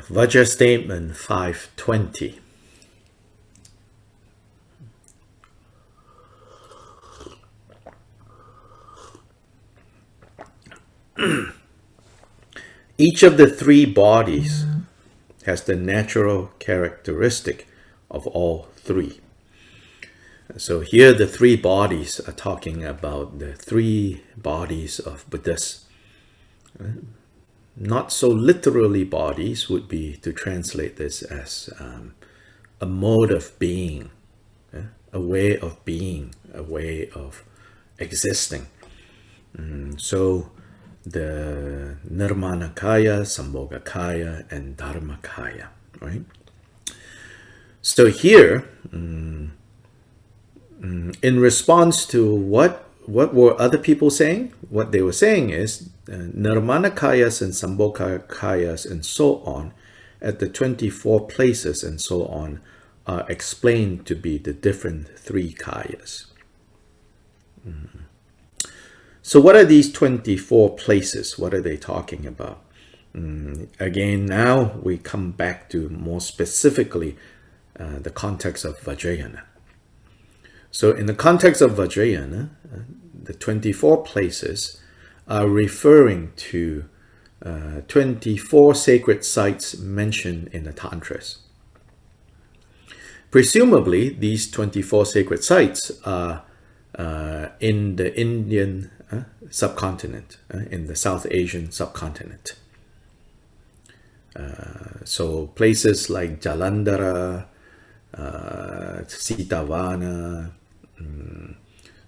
Vajra Statement 520. Each of the three bodies has the natural characteristic of all three. So here the three bodies are talking about the three bodies of Buddhists. Not so literally bodies would be to translate this as a mode of being, a way of being, a way of existing. So the Nirmanakaya, Sambhogakaya, and Dharmakaya, right? So here, in response to what were other people saying? What they were saying is Nirmanakayas and Sambhogakayas and so on at the 24 places and so on are explained to be the different three kayas. So what are these 24 places? What are they talking about? Again, now we come back to more specifically the context of Vajrayana. So in the context of Vajrayana, the 24 places are referring to 24 sacred sites mentioned in the Tantras. Presumably, these 24 sacred sites are in the Indian subcontinent, in the South Asian subcontinent. So places like Jalandhara, Sitavana.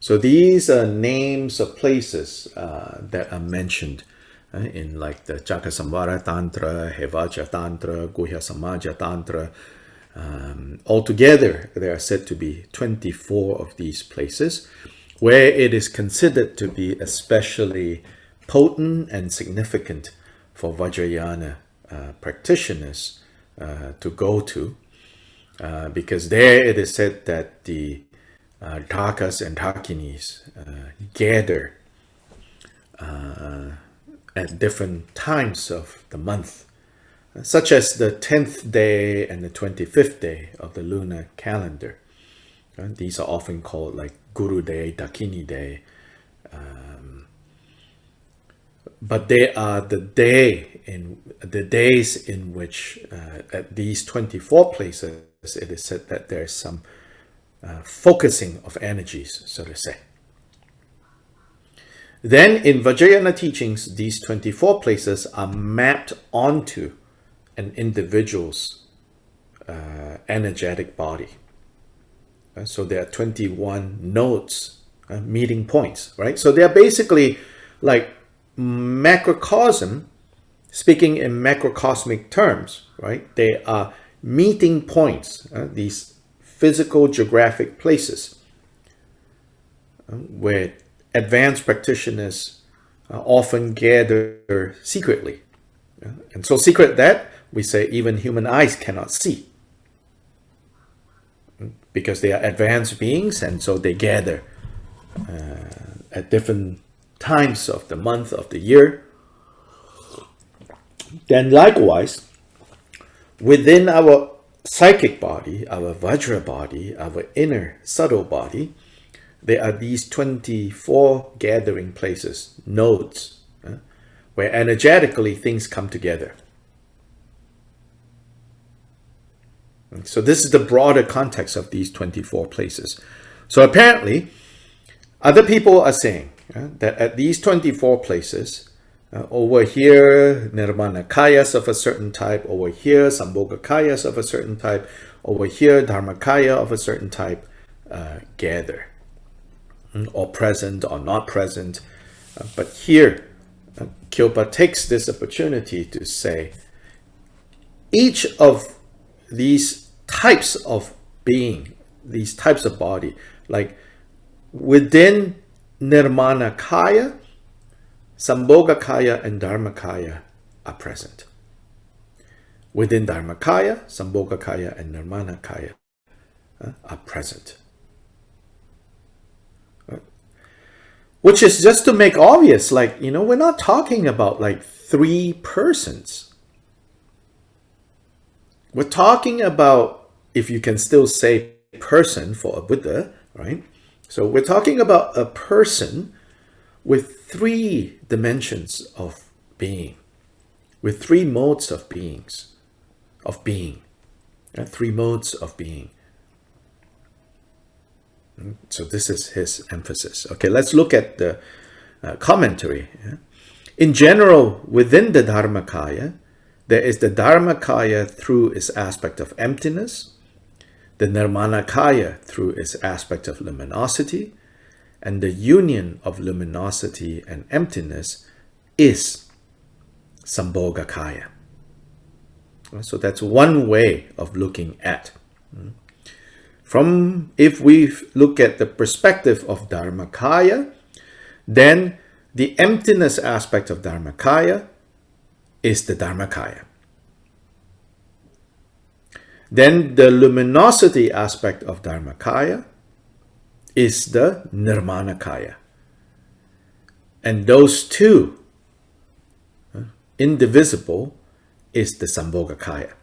So these are names of places that are mentioned in like the Chakasamvara Tantra, Hevacha Tantra, Guhya Samaja Tantra. Altogether, there are said to be 24 of these places where it is considered to be especially potent and significant for Vajrayana practitioners to go to, because there it is said that the Dhakas and Dhakinis gather at different times of the month, such as the 10th day and the 25th day of the lunar calendar. These are often called like Guru Day, Dakini Day. But they are the days in which at these 24 places it is said that there's some focusing of energies, so to say. Then in Vajrayana teachings, these 24 places are mapped onto an individual's energetic body. So there are 21 nodes, meeting points, right? So they are basically like macrocosm, speaking in macrocosmic terms, right? They are meeting points, these physical geographic places where advanced practitioners often gather secretly. And so secret that we say even human eyes cannot see, because they are advanced beings, and so they gather at different times of the month, of the year. Then likewise, within our psychic body, our Vajra body, our inner subtle body, there are these 24 gathering places, nodes, where energetically things come together. So this is the broader context of these 24 places. So apparently, other people are saying that at these 24 places, over here, Nirmanakayas of a certain type, over here, Sambhogakayas of a certain type, over here, Dharmakaya of a certain type, gather, or present or not present. But here, Kyopa takes this opportunity to say, each of these types of being, these types of body, like within Nirmanakaya, Sambhogakaya and Dharmakaya are present. Within Dharmakaya, Sambhogakaya and Nirmanakaya are present. Which is just to make obvious, like, we're not talking about like three persons. We're talking about, if you can still say person for a Buddha, right? So we're talking about a person with three dimensions of being, with three modes of being, three modes of being. So this is his emphasis. Okay, let's look at the commentary. In general, within the Dharmakaya, there is the Dharmakaya through its aspect of emptiness, the Nirmanakaya through its aspect of luminosity, and the union of luminosity and emptiness is Sambhogakaya. So that's one way of looking at. If we look at the perspective of Dharmakaya, then the emptiness aspect of Dharmakaya is the Dharmakaya. Then the luminosity aspect of Dharmakaya is the Nirmanakaya. And those two, indivisible, is the Sambhogakaya.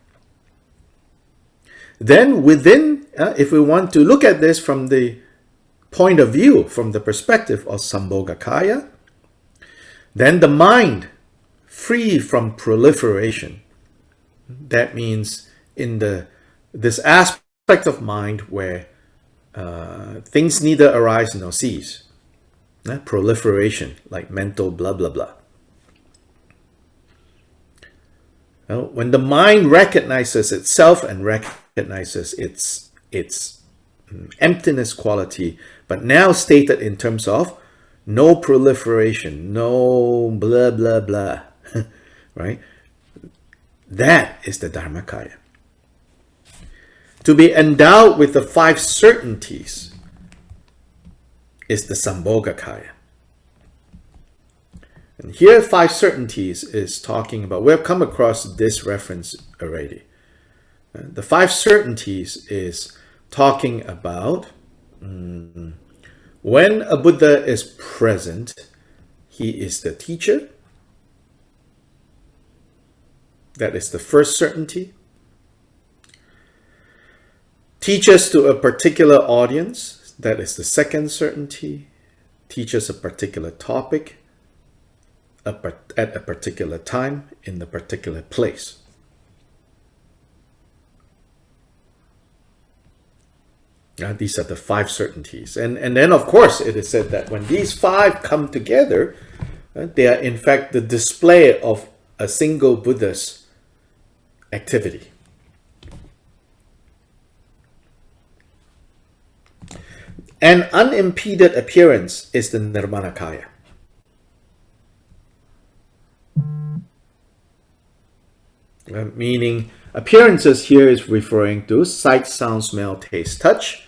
Then within, if we want to look at this from the point of view, from the perspective of Sambhogakaya, then the mind, free from proliferation. That means in this aspect of mind where things neither arise nor cease. Proliferation, like mental blah, blah, blah. When the mind recognizes itself and recognizes its emptiness quality, but now stated in terms of no proliferation, no blah, blah, blah, right? That is the Dharmakaya. To be endowed with the five certainties is the Sambhogakaya. And here, five certainties is talking about, we have come across this reference already. The five certainties is talking about when a Buddha is present, he is the teacher. That is the first certainty. Teaches to a particular audience. That is the second certainty. Teaches a particular topic at a particular time in the particular place. These are the five certainties. And then, of course, it is said that when these five come together, they are in fact the display of a single Buddha's activity. An unimpeded appearance is the Nirmanakaya. Meaning, appearances here is referring to sight, sound, smell, taste, touch.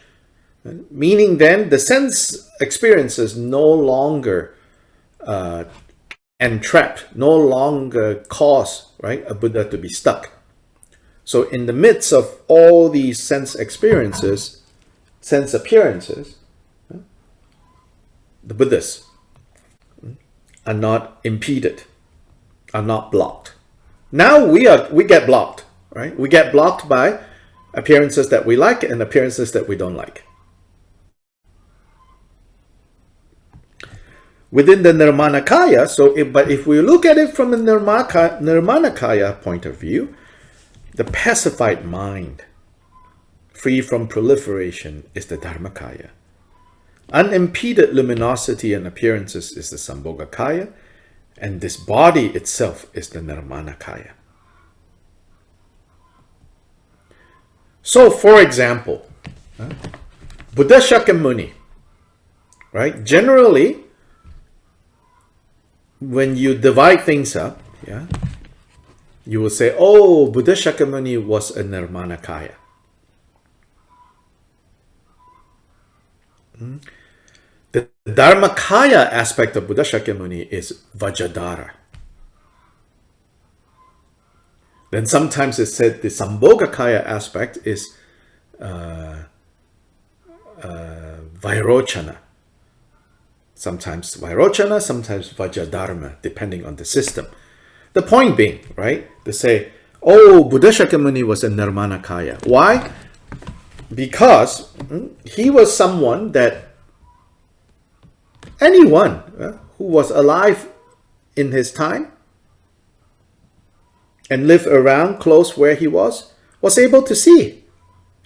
Meaning then, the sense experiences no longer entrap, no longer cause, right, a Buddha to be stuck. So in the midst of all these sense experiences, sense appearances, the Buddhas are not impeded, are not blocked. Now we get blocked, right? We get blocked by appearances that we like and appearances that we don't like. Within the Nirmanakaya, but if we look at it from the Nirmanakaya point of view, the pacified mind, free from proliferation, is the Dharmakaya. Unimpeded luminosity and appearances is the Sambhogakaya, and this body itself is the Nirmanakaya. So, for example, Buddha Shakyamuni, right? Generally, when you divide things up, you will say, oh, Buddha Shakyamuni was a Nirmanakaya. The The Dharmakaya aspect of Buddha Shakyamuni is Vajradhara. Then sometimes it's said the Sambhogakaya aspect is Vairochana. Sometimes Vairochana, sometimes Vajradharma, depending on the system. The point being, right, to say, oh, Buddha Shakyamuni was a Nirmanakaya. Why? Because he was someone that anyone who was alive in his time and lived around close where he was able to see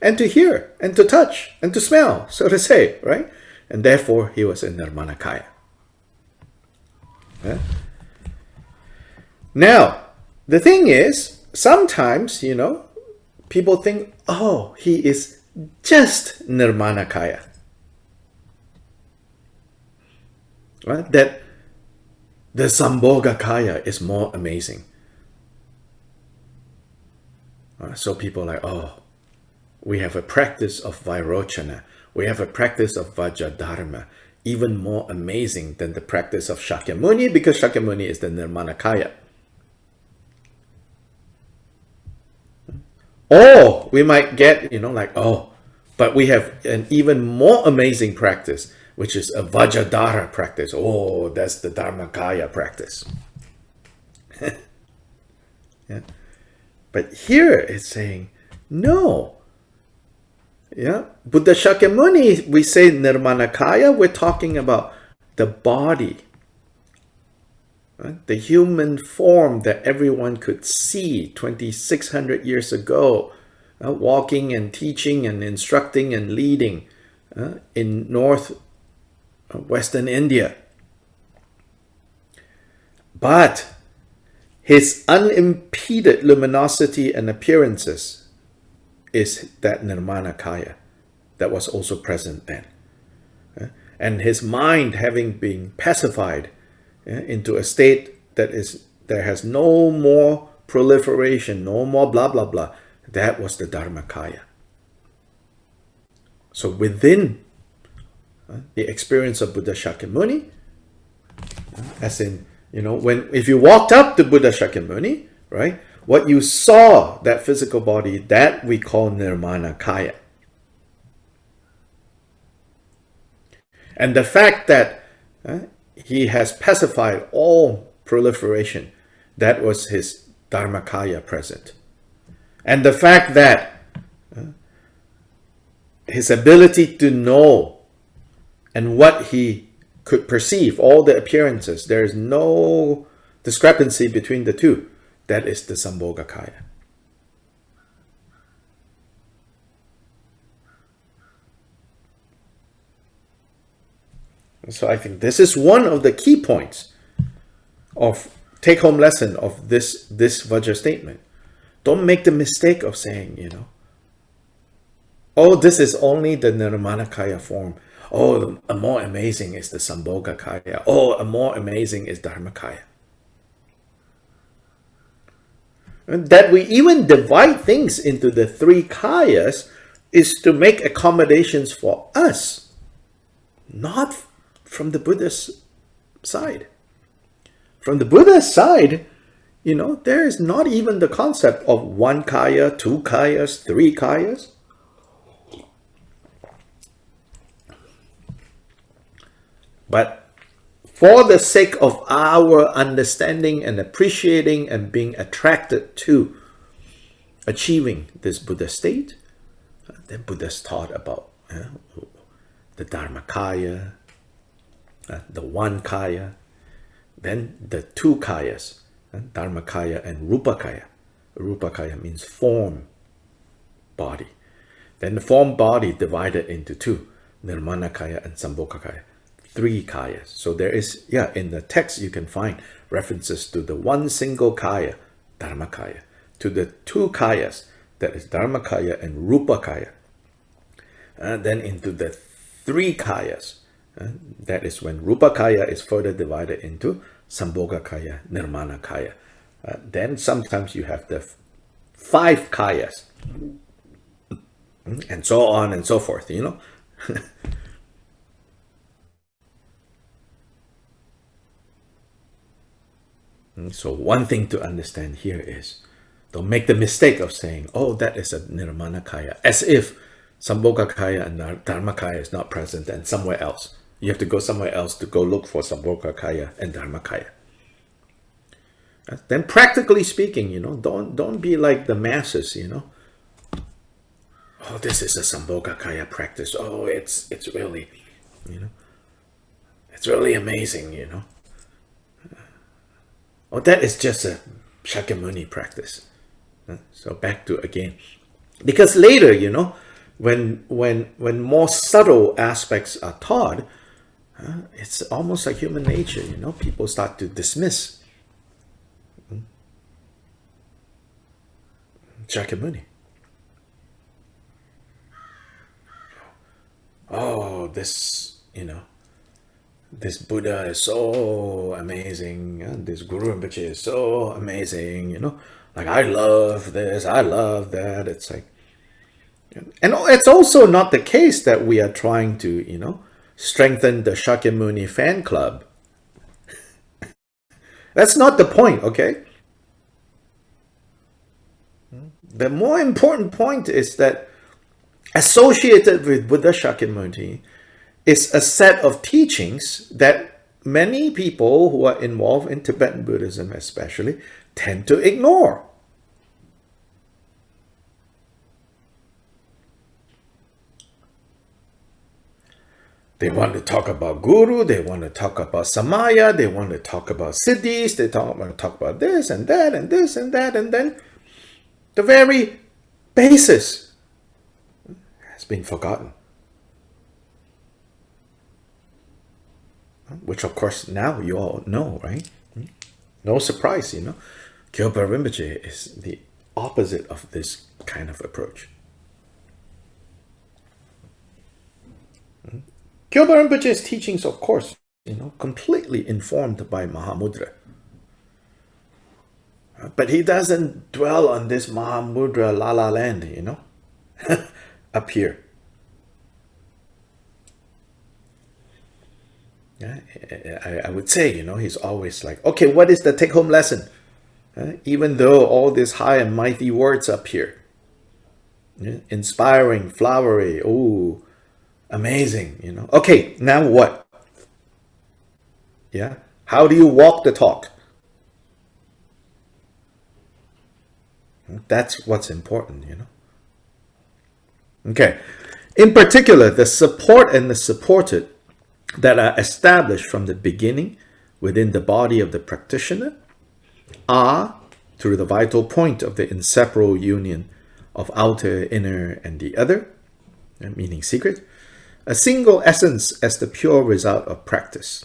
and to hear and to touch and to smell, so to say, right? And therefore he was a Nirmanakaya. Yeah? Now, the thing is, sometimes, people think, oh, he is just Nirmanakaya. Right? That the Sambhogakaya is more amazing. So people are like, oh, we have a practice of Vairochana. We have a practice of Vajradharma, even more amazing than the practice of Shakyamuni, because Shakyamuni is the Nirmanakaya. Or we might get, but we have an even more amazing practice, which is a Vajradhara practice. Oh, that's the Dharmakaya practice. Yeah. But here it's saying, no. Yeah, Buddha Shakyamuni, we say Nirmanakaya, we're talking about the body, right? The human form that everyone could see 2,600 years ago, walking and teaching and instructing and leading in northwestern India. But his unimpeded luminosity and appearances is that Nirmanakaya that was also present then. And his mind having been pacified into a state that there has no more proliferation, no more blah, blah, blah. That was the Dharmakaya. So within the experience of Buddha Shakyamuni, as in, if you walked up to Buddha Shakyamuni, right, what you saw, that physical body, that we call Nirmanakaya. And the fact that he has pacified all proliferation, that was his Dharmakaya present. And the fact that his ability to know and what he could perceive, all the appearances, there is no discrepancy between the two. That is the Sambhogakaya. So I think this is one of the key points of take-home lesson of this Vajra statement. Don't make the mistake of saying, oh, this is only the Nirmanakaya form. Oh, a more amazing is the Sambhogakaya. Oh, a more amazing is Dharmakaya. And that we even divide things into the three kayas is to make accommodations for us, not from the Buddhist side. From the Buddhist side, there is not even the concept of one kaya, two kayas, three kayas. But for the sake of our understanding and appreciating and being attracted to achieving this Buddha state, then Buddha's taught about the Dharmakaya, the one kaya, then the two kayas, Dharmakaya and Rupakaya. Rupakaya means form, body. Then the form body divided into two, Nirmanakaya and Sambhogakaya. Three kayas. So there is, in the text you can find references to the one single kaya, Dharmakaya, to the two kayas, that is Dharmakaya and Rupakaya, and then into the three kayas, that is when Rupakaya is further divided into Sambhogakaya, Nirmanakaya. Then sometimes you have the five kayas, and so on and so forth, So one thing to understand here is, don't make the mistake of saying, oh, that is a Nirmanakaya, as if Sambhogakaya and Dharmakaya is not present and somewhere else. You have to go somewhere else to go look for Sambhogakaya and Dharmakaya. Then practically speaking, don't be like the masses, Oh, this is a Sambhogakaya practice. Oh, it's really, it's really amazing, Oh, that is just a Shakyamuni practice. So back to again, because later, when more subtle aspects are taught, it's almost like human nature. People start to dismiss Shakyamuni. Oh, this Buddha is so amazing. This Guru Rinpoche is so amazing. Like, I love this, I love that. It's like, and it's also not the case that we are trying to, strengthen the Shakyamuni fan club. That's not the point, okay? The more important point is that associated with Buddha Shakyamuni is a set of teachings that many people who are involved in Tibetan Buddhism especially tend to ignore. They want to talk about Guru, they want to talk about Samaya, they want to talk about Siddhis, they want to talk about this and that and this and that, and then the very basis has been forgotten. Which of course now you all know, right? No surprise, Kyopa Rinpoche is the opposite of this kind of approach. Kyopa Rinpoche's teachings, of course, completely informed by Mahamudra. But he doesn't dwell on this Mahamudra la land, up here. Yeah, I would say, he's always like, okay, what is the take-home lesson? Even though all these high and mighty words up here, inspiring, flowery, ooh, amazing, Okay, now what? Yeah, how do you walk the talk? That's what's important, Okay, in particular, the support and the supported that are established from the beginning within the body of the practitioner are, through the vital point of the inseparable union of outer, inner, and the other, meaning secret, a single essence as the pure result of practice.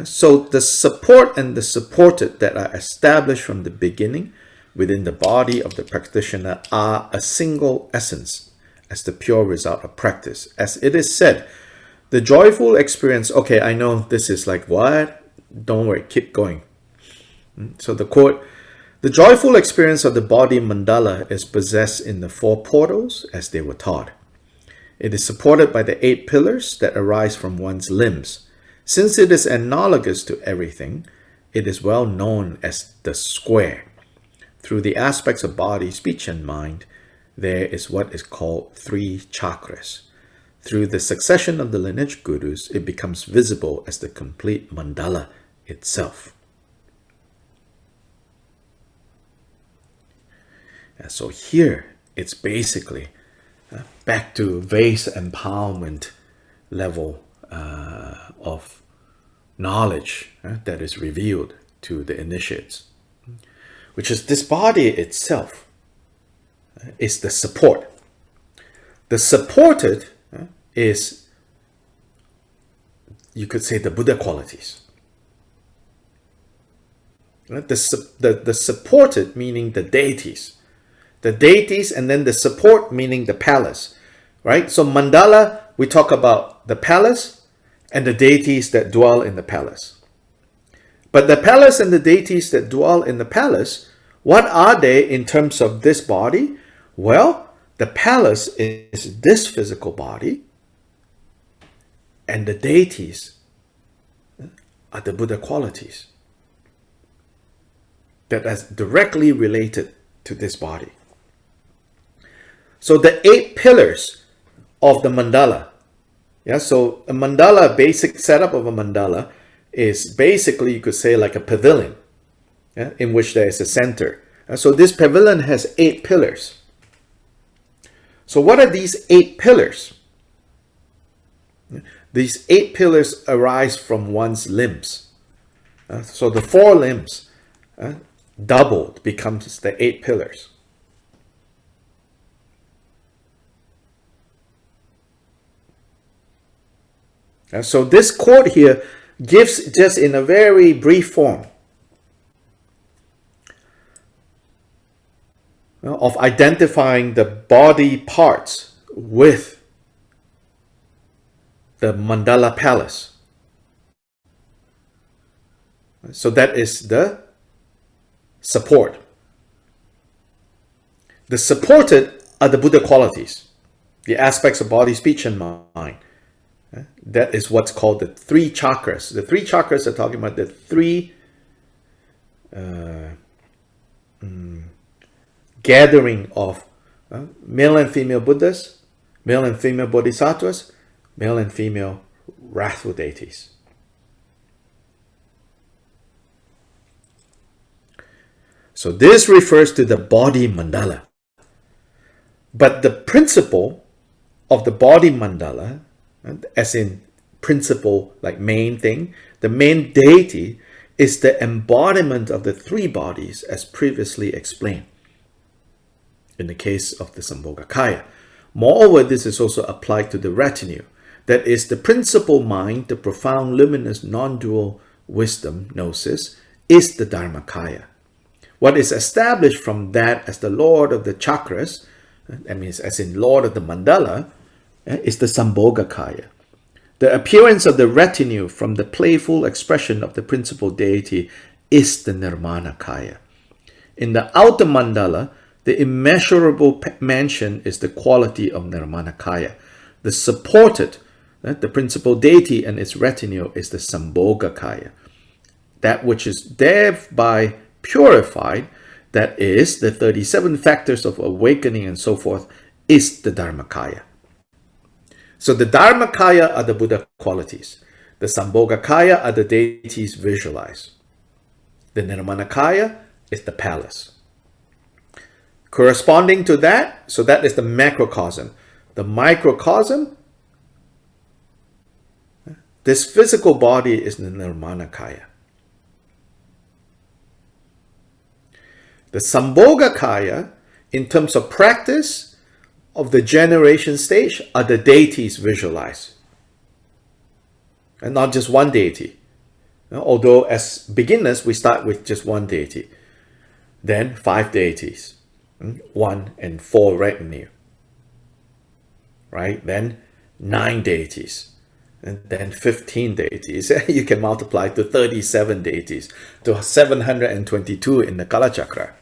So the support and the supported that are established from the beginning within the body of the practitioner are a single essence as the pure result of practice. As it is said, the joyful experience, okay, I know this is like, what? Don't worry, keep going. So the quote, the joyful experience of the body mandala is possessed in the 4 portals as they were taught. It is supported by the 8 pillars that arise from one's limbs. Since it is analogous to everything, it is well known as the square. Through the aspects of body, speech, and mind, there is what is called 3 chakras. Through the succession of the lineage gurus, it becomes visible as the complete mandala itself. And so here, it's basically back to vase empowerment level of knowledge that is revealed to the initiates, which is this body itself is the support. The supported is, you could say, the Buddha qualities. The supported meaning the deities. The deities, and then the support meaning the palace, right? So mandala, we talk about the palace and the deities that dwell in the palace. But the palace and the deities that dwell in the palace, what are they in terms of this body? Well, the palace is this physical body, and the deities are the Buddha qualities that is directly related to this body. So the 8 pillars of the mandala. Yeah, so a mandala, basic setup of a mandala is basically, you could say, like a pavilion, yeah, in which there is a center. So this pavilion has 8 pillars. So what are these 8 pillars? These 8 pillars arise from one's limbs. So the 4 limbs doubled becomes the 8 pillars. So this quote here gives, just in a very brief form, of identifying the body parts with the mandala palace. So that is the support. The supported are the Buddha qualities, the aspects of body, speech, and mind. That is what's called the 3 chakras. The 3 chakras are talking about the 3 gathering of male and female Buddhas, male and female Bodhisattvas, male and female wrathful deities. So this refers to the body mandala. But the principle of the body mandala, as in principle, like main thing, the main deity is the embodiment of the 3 bodies as previously explained in the case of the Sambhogakaya. Moreover, this is also applied to the retinue. That is, the principal mind, the profound, luminous, non-dual wisdom, Gnosis, is the Dharmakaya. What is established from that as the Lord of the Chakras, that means as in Lord of the Mandala, is the Sambhogakaya. The appearance of the retinue from the playful expression of the principal deity is the Nirmanakaya. In the outer mandala, the immeasurable mansion is the quality of Nirmanakaya. The supported, the principal deity and its retinue is the Sambhogakaya. That which is thereby purified, that is, the 37 factors of awakening and so forth, is the Dharmakaya. So the Dharmakaya are the Buddha qualities. The Sambhogakaya are the deities visualized. The Nirmanakaya is the palace. Corresponding to that, so that is the macrocosm. The microcosm, this physical body is the Nirmanakaya. The Sambhogakaya, in terms of practice of the generation stage, are the deities visualized. And not just one deity. Although as beginners, we start with just one deity. Then 5 deities. 1 and 4 retinue. Right? Then 9 deities. And then 15 deities. You can multiply to 37 deities. To 722 in the Kala Chakra.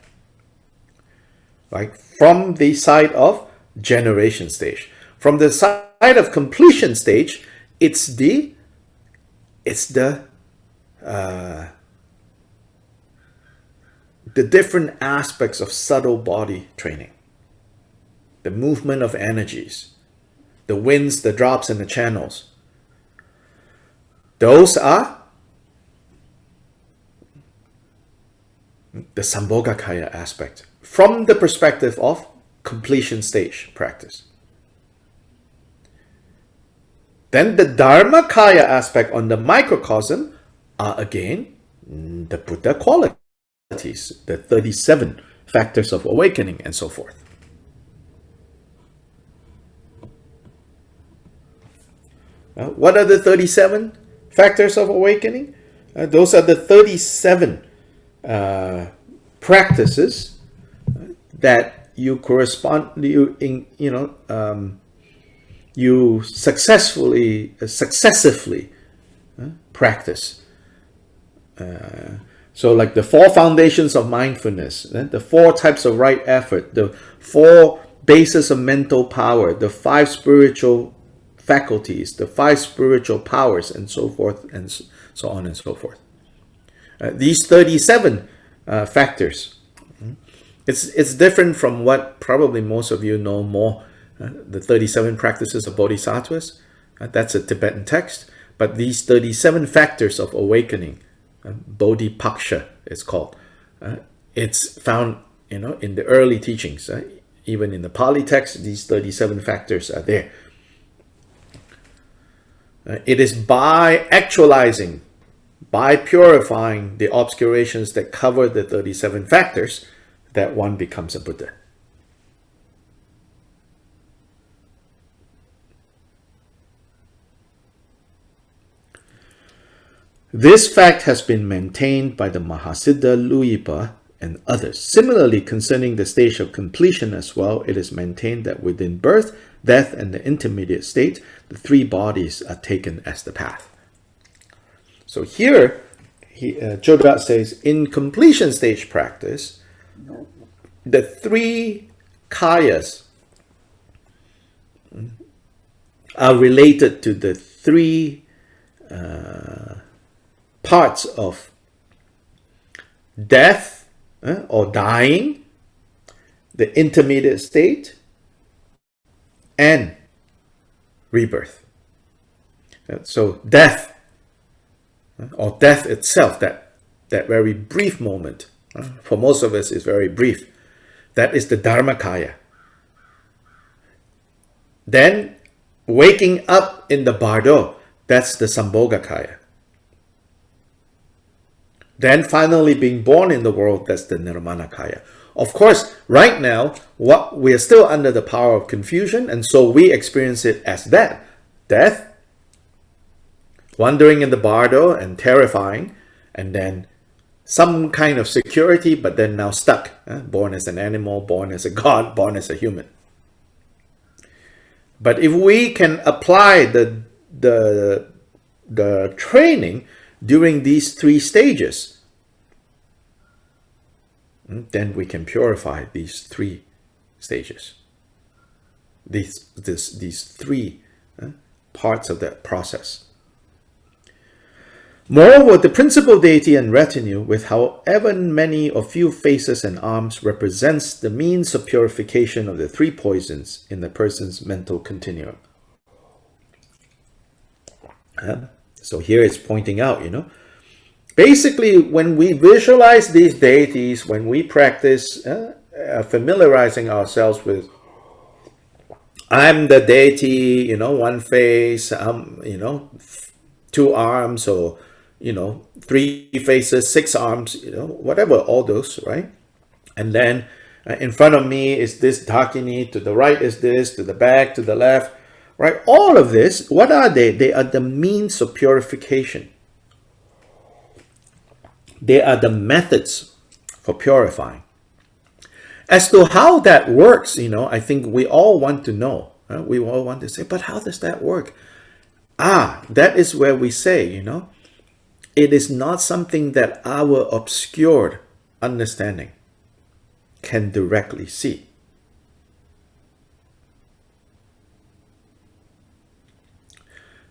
Right? From the side of generation stage. From the side of completion stage, it's the different aspects of subtle body training. The movement of energies. The winds, the drops, and the channels. Those are the Sambhogakaya aspect from the perspective of completion stage practice. Then the Dharmakaya aspect on the microcosm are again the Buddha qualities, the 37 factors of awakening and so forth. What are the 37 factors of awakening? Those are the 37 practices that you successively practice. So like the 4 foundations of mindfulness, the 4 types of right effort, the 4 bases of mental power, the 5 spiritual faculties, the 5 spiritual powers, and so forth and so on and so forth. These 37 factors, it's different from what probably most of you know more, the 37 practices of bodhisattvas. That's a Tibetan text. But these 37 factors of awakening, bodhipaksha it's called, it's found in the early teachings. Even in the Pali text, these 37 factors are there. It is by actualizing, by purifying the obscurations that cover the 37 factors, that one becomes a Buddha. This fact has been maintained by the Mahasiddha Luipa and others. Similarly, concerning the stage of completion as well, it is maintained that within birth, death, and the intermediate state, the three bodies are taken as the path. So here, Choda says, in completion stage practice, the three kayas are related to the three parts of death or dying, the intermediate state, and rebirth. So death, or death itself, that very brief moment, for most of us is very brief, that is the Dharmakaya. Then waking up in the bardo, that's the Sambhogakaya. Then finally being born in the world, that's the Nirmanakaya. Of course, right now, we are still under the power of confusion, and so we experience it as that. Death, wandering in the bardo and terrifying, and then some kind of security, but then now stuck. Born as an animal, born as a god, born as a human. But if we can apply the training during these three stages, then we can purify these three stages, these three parts of that process. Moreover, the principal deity and retinue, with however many or few faces and arms, represents the means of purification of the three poisons in the person's mental continuum. So here it's pointing out, basically when we visualize these deities, when we practice familiarizing ourselves with, I'm the deity, one face, two arms, or three faces, six arms, whatever, all those, right? And then in front of me is this Dakini, to the right is this, to the back, to the left, right? All of this, what are they? They are the means of purification. They are the methods for purifying. As to how that works, I think we all want to know. We all want to say, but how does that work? That is where we say, it is not something that our obscured understanding can directly see.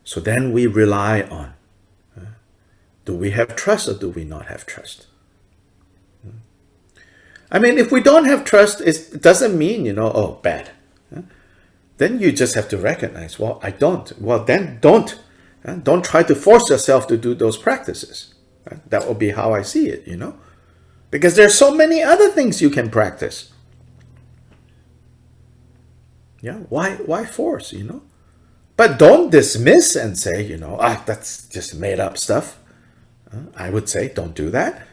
So then we rely on, do we have trust or do we not have trust? I mean, if we don't have trust, it doesn't mean, oh, bad. Then you just have to recognize, well, I don't. Well, then don't. Don't try to force yourself to do those practices. That will be how I see it, Because there's so many other things you can practice. Yeah, why force, But don't dismiss and say, that's just made up stuff. I would say, don't do that.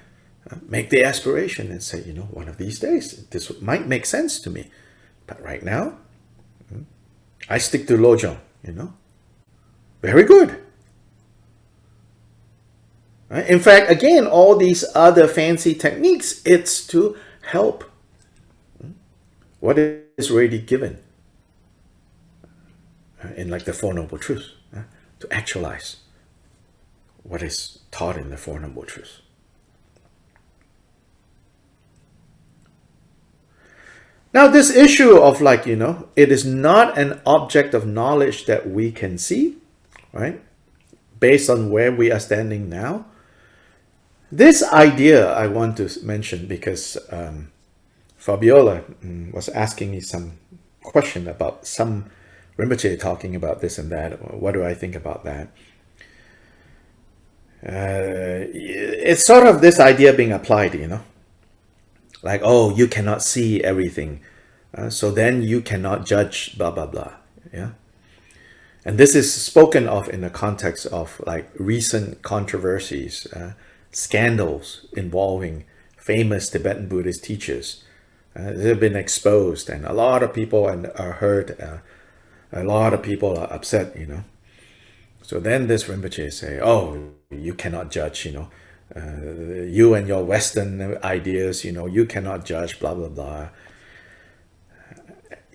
Make the aspiration and say, one of these days, this might make sense to me. But right now, I stick to Lojong, Very good. Right? In fact, again, all these other fancy techniques, it's to help what is already given in like the Four Noble Truths, to actualize what is taught in the Four Noble Truths. Now, this issue of it is not an object of knowledge that we can see, right? based on where we are standing now. This idea I want to mention because Fabiola was asking me some question about some Rinpoche talking about this and that. What do I think about that? It's sort of this idea being applied, like, oh, you cannot see everything, so then you cannot judge, blah, blah, blah. Yeah. And this is spoken of in the context of like recent controversies, scandals involving famous Tibetan Buddhist teachers. They've been exposed, and a lot of people are hurt. A lot of people are upset, So then this Rinpoche say, oh, you cannot judge, you and your Western ideas, you cannot judge, blah, blah, blah.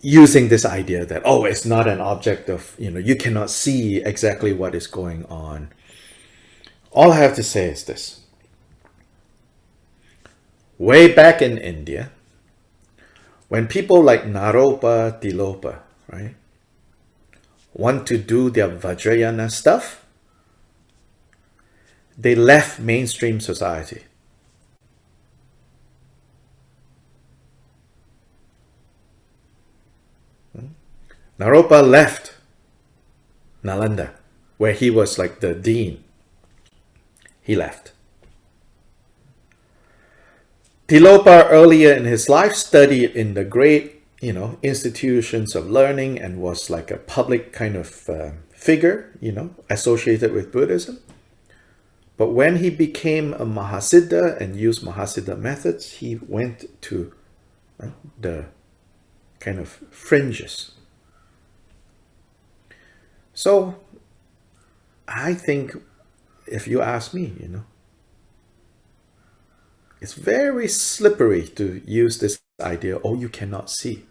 Using this idea that, oh, it's not an object of, you cannot see exactly what is going on. All I have to say is this. Way back in India, when people like Naropa, Tilopa, right, want to do their Vajrayana stuff, they left mainstream society. Naropa left Nalanda, where he was like the dean. He left. Tilopa earlier in his life studied in the great institutions of learning and was like a public kind of figure, associated with Buddhism. But when he became a Mahasiddha and used Mahasiddha methods, he went to the kind of fringes. So I think, if you ask me, it's very slippery to use this idea, oh, you cannot see.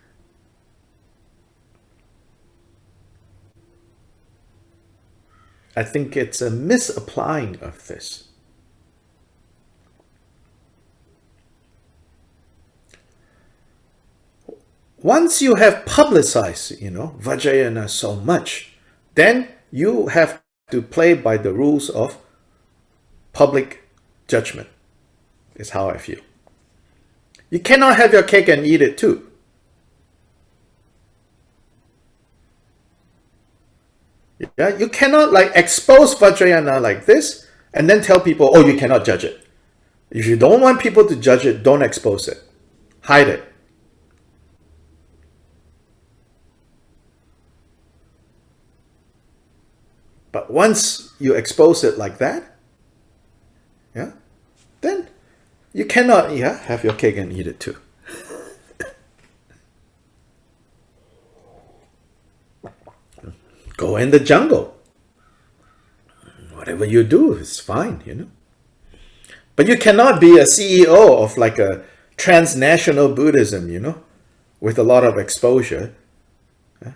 I think it's a misapplying of this. Once you have publicized, Vajrayana so much, then you have to play by the rules of public judgment, is how I feel. You cannot have your cake and eat it too. Yeah, you cannot like expose Vajrayana like this and then tell people, oh, you cannot judge it. If you don't want people to judge it, don't expose it. Hide it. But once you expose it like that, yeah, then you cannot have your cake and eat it too. Go in the jungle. Whatever you do is fine, But you cannot be a CEO of like a transnational Buddhism, with a lot of exposure,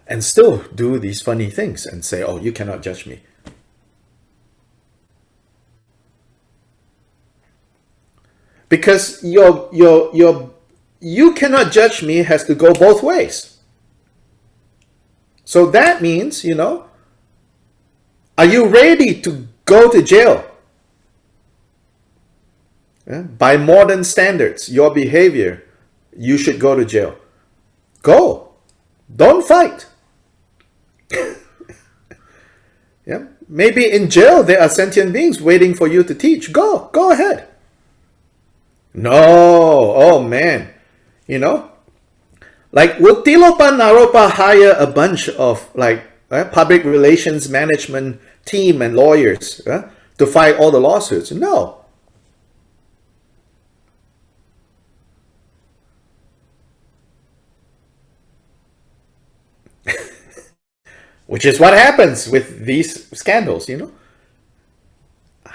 and still do these funny things and say, oh, you cannot judge me. Because you cannot judge me has to go both ways. So that means, are you ready to go to jail? Yeah? By modern standards, your behavior, you should go to jail. Go. Don't fight. Yeah? Maybe in jail there are sentient beings waiting for you to teach. Go ahead. No, oh man, like would Tilopa Naropa hire a bunch of like public relations management team and lawyers to fight all the lawsuits? No. Which is what happens with these scandals,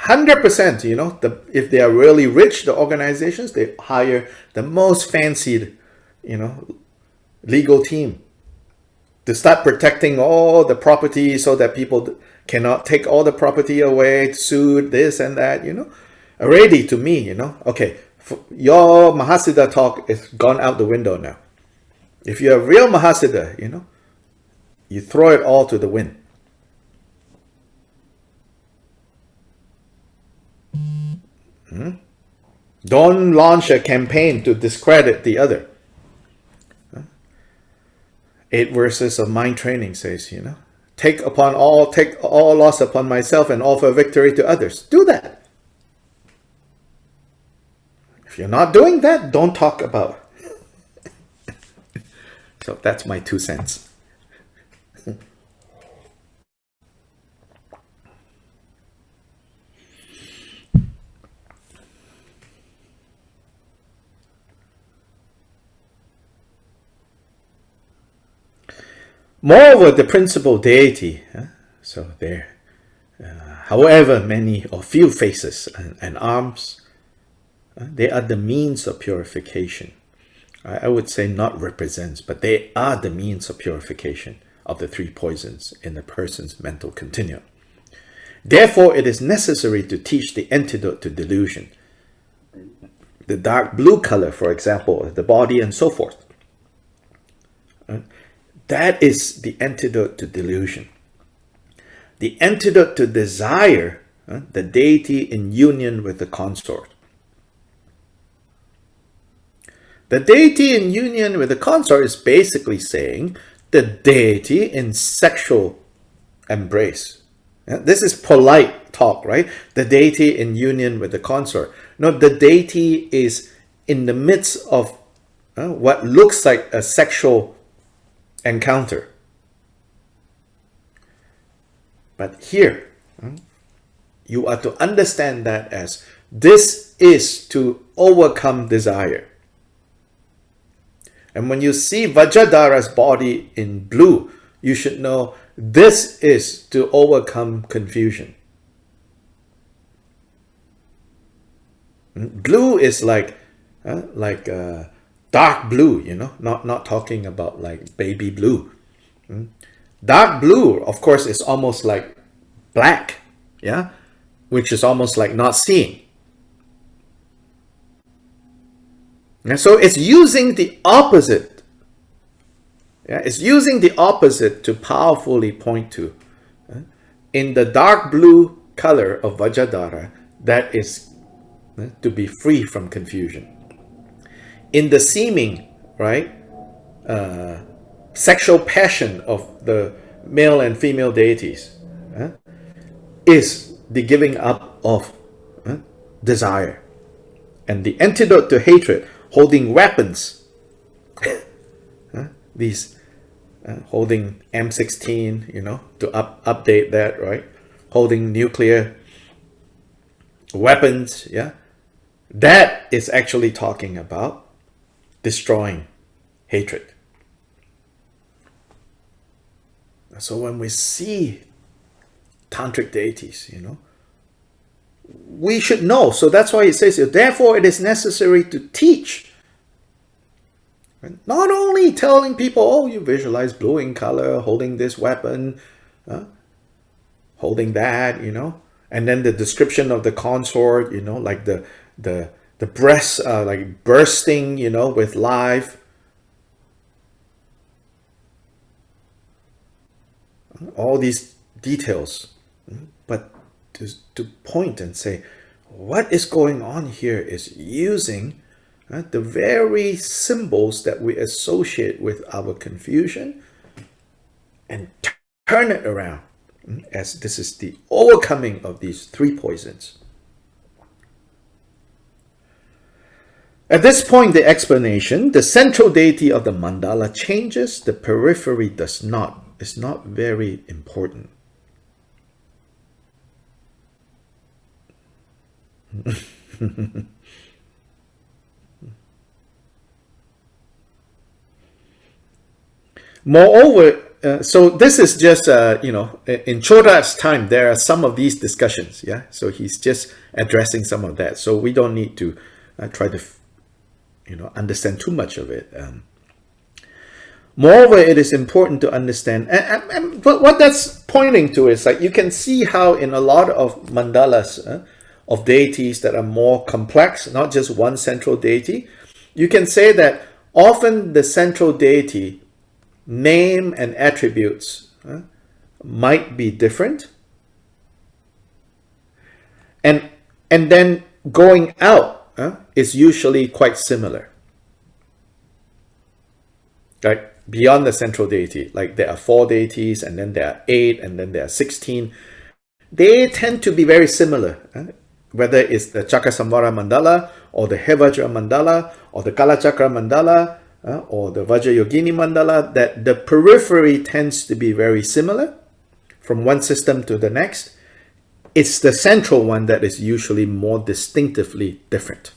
100%, if they are really rich, the organizations, they hire the most fancied, legal team to start protecting all the property so that people cannot take all the property away, sue this and that, Already to me, okay, your Mahasiddha talk is gone out the window now. If you're a real Mahasiddha, you throw it all to the wind. Don't launch a campaign to discredit the other. 8 verses of mind training says, take all loss upon myself and offer victory to others. Do that. If you're not doing that, don't talk about it. So that's my 2 cents. Moreover, the principal deity, so there, however many or few faces and arms, they are the means of purification. I would say not represents, but they are the means of purification of the 3 poisons in the person's mental continuum. Therefore, it is necessary to teach the antidote to delusion. The dark blue color, for example, the body and so forth. That is the antidote to delusion. The antidote to desire, the deity in union with the consort. The deity in union with the consort is basically saying the deity in sexual embrace. This is polite talk, right? The deity in union with the consort. No, the deity is in the midst of what looks like a sexual encounter. But here, you are to understand that as this is to overcome desire. And when you see Vajradhara's body in blue, you should know this is to overcome confusion. Blue is like dark blue, not talking about like baby blue. Dark blue, of course, is almost like black, which is almost like not seeing. And so it's using the opposite. It's using the opposite to powerfully point to. In the dark blue color of Vajradhara, that is to be free from confusion. In the seeming, sexual passion of the male and female deities is the giving up of desire. And the antidote to hatred, holding weapons, these holding M16, to update that, right? Holding nuclear weapons, that is actually talking about destroying hatred. So when we see tantric deities, we should know. So that's why it says, therefore it is necessary to teach. Not only telling people, oh, you visualize blue in color, holding this weapon, holding that, and then the description of the consort, like the breasts are like bursting, with life. All these details, but to point and say, what is going on here is using the very symbols that we associate with our confusion and turn it around, as this is the overcoming of these 3 poisons. At this point, the explanation, the central deity of the mandala changes, the periphery does not. It's not very important. Moreover, so this is just, in Choda's time, there are some of these discussions, so he's just addressing some of that. So we don't need to try to, understand too much of it. Moreover, it is important to understand, and what that's pointing to is like you can see how in a lot of mandalas of deities that are more complex, not just one central deity, you can say that often the central deity name and attributes might be different, and then going out is usually quite similar. Right? Beyond the central deity, like there are 4 deities, and then there are 8, and then there are 16. They tend to be very similar, whether it's the Chakra Samvara Mandala, or the Hevajra Mandala, or the Kala Chakra Mandala, or the Vajrayogini Mandala, that the periphery tends to be very similar from one system to the next. It's the central one that is usually more distinctively different.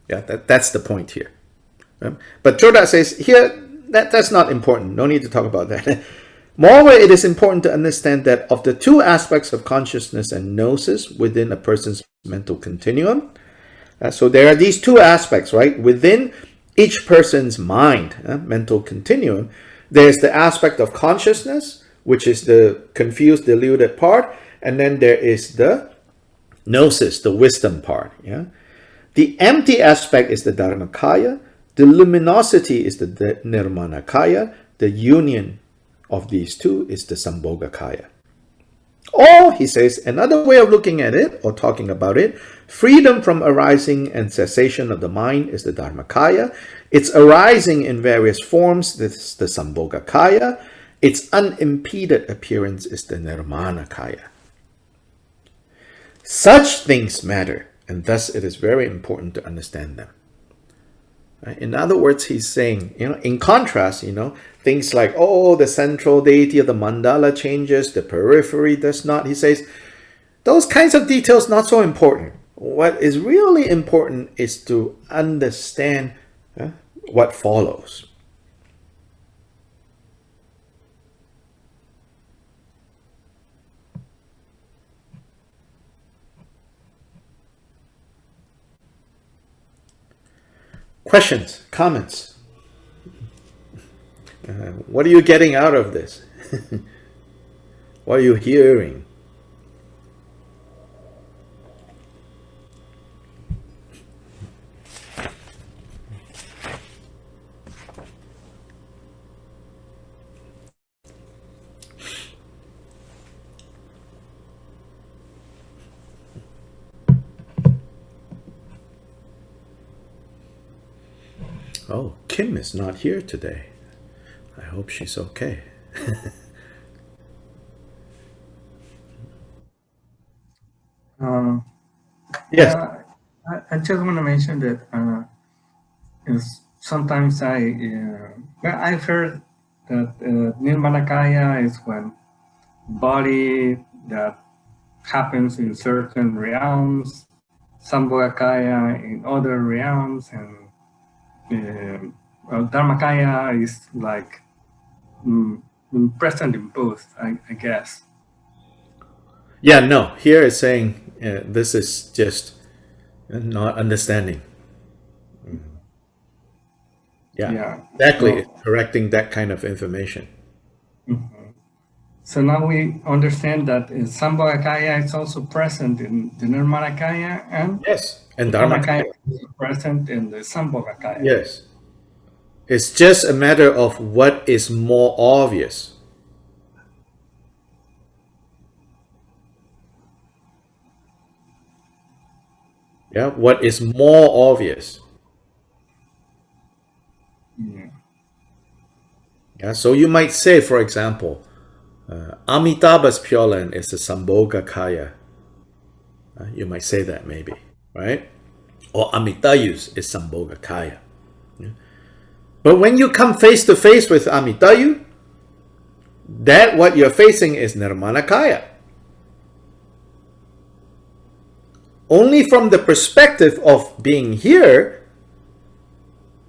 Yeah, that's the point here. But Choda says here, that's not important. No need to talk about that. Moreover, it is important to understand that of the 2 aspects of consciousness and gnosis within a person's mental continuum, so there are these 2 aspects, right? Within each person's mind, mental continuum, there's the aspect of consciousness, which is the confused, deluded part, and then there is the gnosis, the wisdom part. Yeah, the empty aspect is the Dharmakaya. The luminosity is the Nirmanakaya. The union of these 2 is the Sambhogakaya. Or, he says, another way of looking at it, or talking about it, freedom from arising and cessation of the mind is the Dharmakaya. Its arising in various forms, this is the Sambhogakaya. Its unimpeded appearance is the Nirmanakaya. Such things matter, and thus it is very important to understand them. In other words, he's saying, in contrast, things like, oh, the central deity of the mandala changes, the periphery does not. He says, those kinds of details not so important. What is really important is to understand what follows. Questions, comments? What are you getting out of this? What are you hearing? Oh, Kim is not here today. I hope she's okay. Yes. I just want to mention that sometimes I've heard that Nirmanakaya is when body that happens in certain realms, Sambhogakaya in other realms, and Dharmakaya is like present in both, I guess. Yeah, no. Here it's saying this is just not understanding. Yeah. Exactly. It's correcting that kind of information. So now we understand that Sambhogakaya is also present in the Nirmanakaya, and yes, and Dharmakaya is present in the Sambhogakaya. Yes. It's just a matter of what is more obvious. Yeah, what is more obvious. Yeah, so you might say, for example, Amitabha's Pure Land is a Sambhogakaya. You might say that maybe, right? Or Amitayu's is Sambhogakaya. But when you come face to face with Amitayu, that what you're facing is Nirmanakaya. Only from the perspective of being here,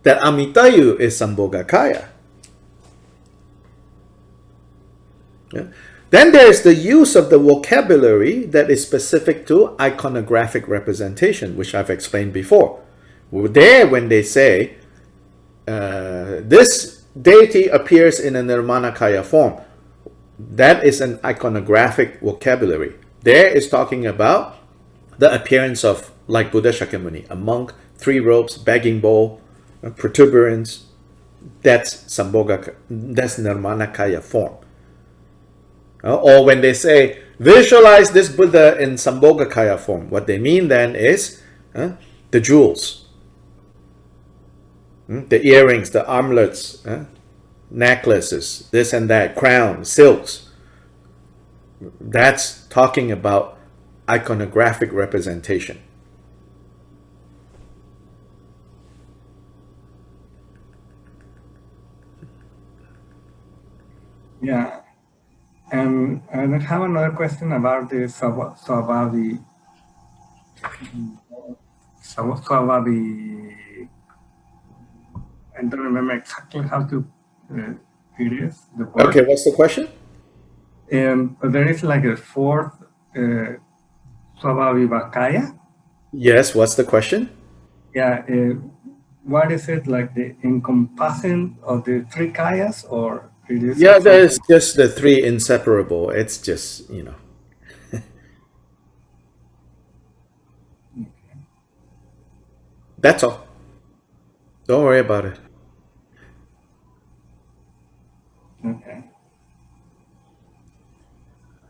that Amitayu is Sambhogakaya. Yeah. Then there's the use of the vocabulary that is specific to iconographic representation, which I've explained before. There, when they say, this deity appears in a Nirmanakaya form, that is an iconographic vocabulary. There is talking about the appearance of, like Buddha Shakyamuni, a monk, 3 robes, begging bowl, protuberance. That's Sambhogakaya, that's Nirmanakaya form. Or when they say, visualize this Buddha in Sambhogakaya form, what they mean then is the jewels, the earrings, the armlets, necklaces, this and that, crown, silks. That's talking about iconographic representation. Yeah. And I have another question about the Swabhavi. Swabhavi. I don't remember exactly how to it is the word. Okay, what's the question? But there is like a fourth Swabhavivakaya. Yes, what's the question? Yeah. What is it, like the encompassing of the three kayas, or it is? Yeah, there's just the three inseparable. It's just, that's all. Don't worry about it. Okay.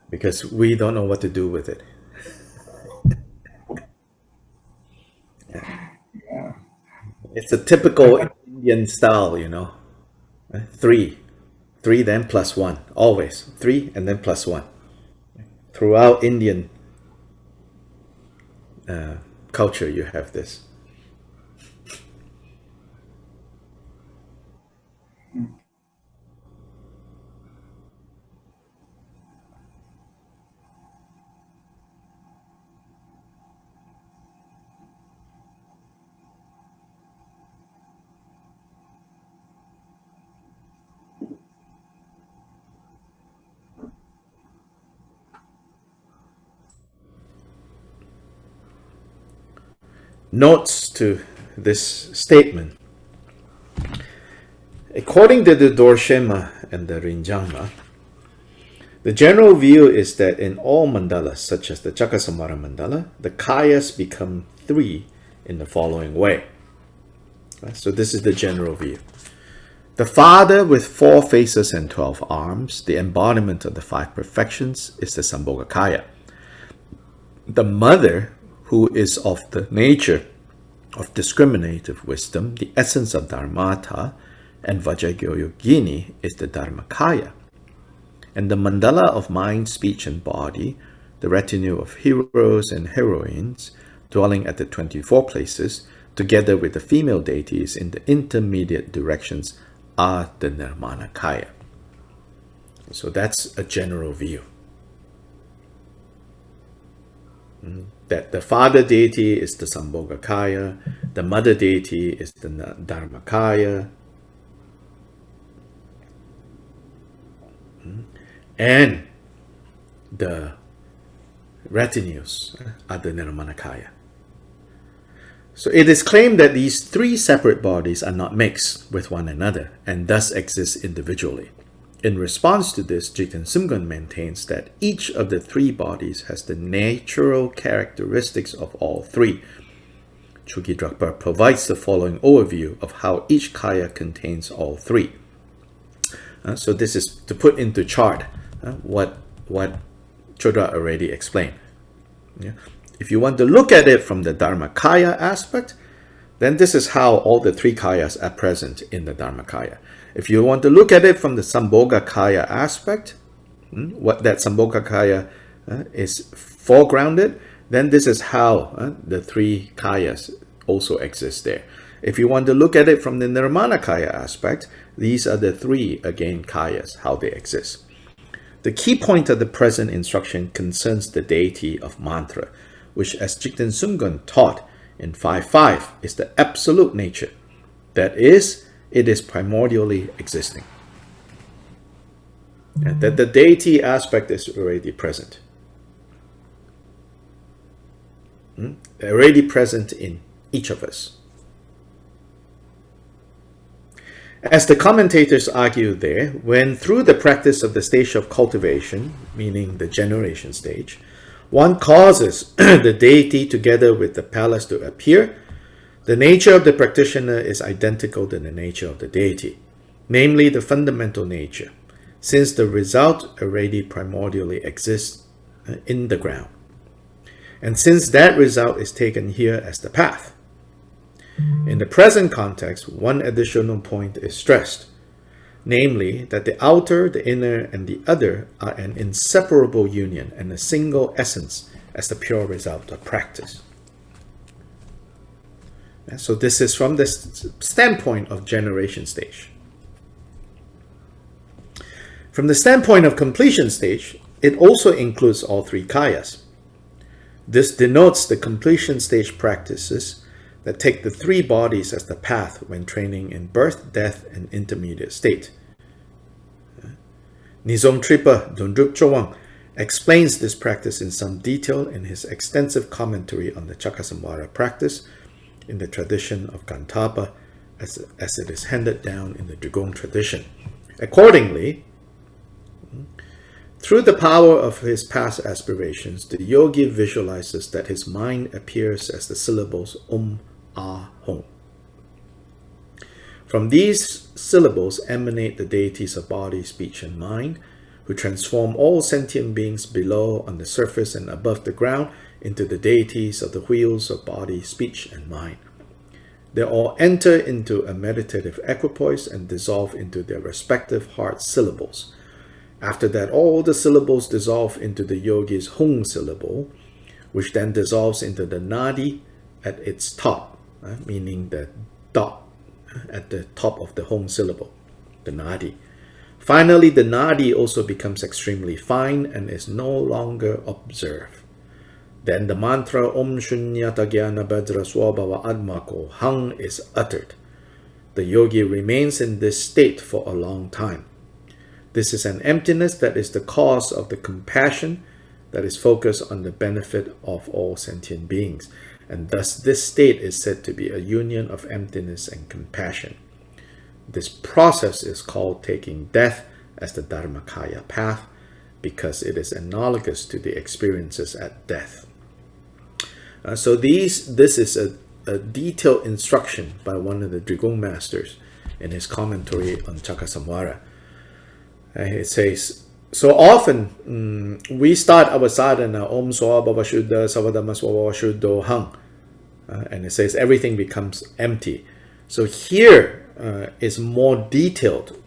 Because we don't know what to do with it. Yeah. It's a typical Indian style, Three. Three, then plus one. Always. Three, and then plus one. Throughout Indian culture, you have this. Notes to this statement. According to the Dorshema and the Rinjangma, the general view is that in all mandalas, such as the Chakasamara mandala, the kayas become three in the following way. So this is the general view. The father with 4 faces and 12 arms, the embodiment of the 5 perfections, is the Sambhogakaya. The mother, who is of the nature of discriminative wisdom, the essence of Dharmata, and Vajrayogini, is the Dharmakaya. And the mandala of mind, speech, and body, the retinue of heroes and heroines, dwelling at the 24 places, together with the female deities in the intermediate directions, are the Nirmanakaya. So that's a general view. That the father deity is the Sambhogakaya, the mother deity is the Dharmakaya, and the retinues are the Nirmanakaya. So it is claimed that these 3 separate bodies are not mixed with one another and thus exist individually. In response to this, Jigten Sumgön maintains that each of the 3 bodies has the natural characteristics of all 3. Chökyi Dragpa provides the following overview of how each kaya contains all 3. So this is to put into chart what Chodra already explained. Yeah. If you want to look at it from the Dharmakaya aspect, then this is how all the 3 kayas are present in the Dharmakaya. If you want to look at it from the Sambhogakaya aspect, what that Sambhogakaya is foregrounded, then this is how the 3 kayas also exist there. If you want to look at it from the Nirmanakaya aspect, these are the 3, again, kayas, how they exist. The key point of the present instruction concerns the deity of mantra, which, as Jigten Sumgön taught in 5.5, is the absolute nature. That is, it is primordially existing. And that the deity aspect is already present. Already present in each of us. As the commentators argue there, when through the practice of the stage of cultivation, meaning the generation stage, one causes the deity together with the palace to appear, the nature of the practitioner is identical to the nature of the deity, namely the fundamental nature, since the result already primordially exists in the ground. And since that result is taken here as the path, in the present context, one additional point is stressed, namely that the outer, the inner, and the other are an inseparable union and a single essence as the pure result of practice. And so this is from the standpoint of generation stage. From the standpoint of completion stage, it also includes all three kayas. This denotes the completion stage practices that take the three bodies as the path when training in birth, death, and intermediate state. Nizong Tripa Dundrup Chowang explains this practice in some detail in his extensive commentary on the Chakkasamvara practice in the tradition of Gantapa as it is handed down in the Drigong tradition. Accordingly, through the power of his past aspirations, the yogi visualizes that his mind appears as the syllables Ah, Hong. From these syllables emanate the deities of body, speech, and mind, who transform all sentient beings below on the surface and above the ground into the deities of the wheels of body, speech, and mind. They all enter into a meditative equipoise and dissolve into their respective heart syllables. After that, all the syllables dissolve into the yogi's Hung syllable, which then dissolves into the nadi at its top, meaning the dot at the top of the Hung syllable, the nadi. Finally, the nadi also becomes extremely fine and is no longer observed. Then the mantra Om Shunyata Jnana Bhadra Swabhava Atmako Hang is uttered. The yogi remains in this state for a long time. This is an emptiness that is the cause of the compassion that is focused on the benefit of all sentient beings. And thus this state is said to be a union of emptiness and compassion. This process is called taking death as the Dharmakaya path because it is analogous to the experiences at death. So this is a detailed instruction by one of the Drigong masters in his commentary on Chakkasamvara. It says, so often we start our sadhana, Om Swabhava Shuddha Savadhamma Swabhava Shuddho Hang. And it says everything becomes empty. So here is more detailed,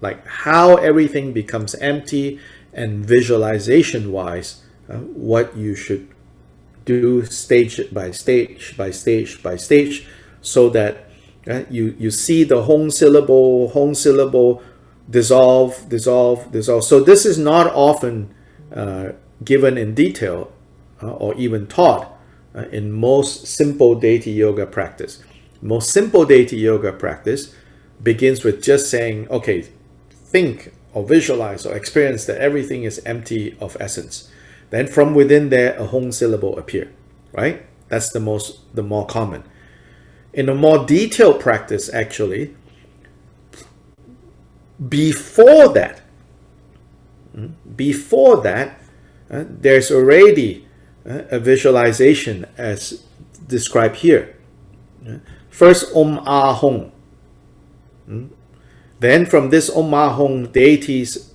like how everything becomes empty and visualization-wise, what you should do stage by stage by stage by stage, so that you see the Hong syllable dissolve, dissolve, dissolve. So this is not often given in detail or even taught in most simple deity yoga practice. Most simple deity yoga practice begins with just saying, okay, think or visualize or experience that everything is empty of essence. Then from within there, a Hong syllable appear, right? That's the more common. In a more detailed practice, actually, before that, there's already a visualization as described here. First, Om Ah Hong. Then from this Om Ah Hong, deities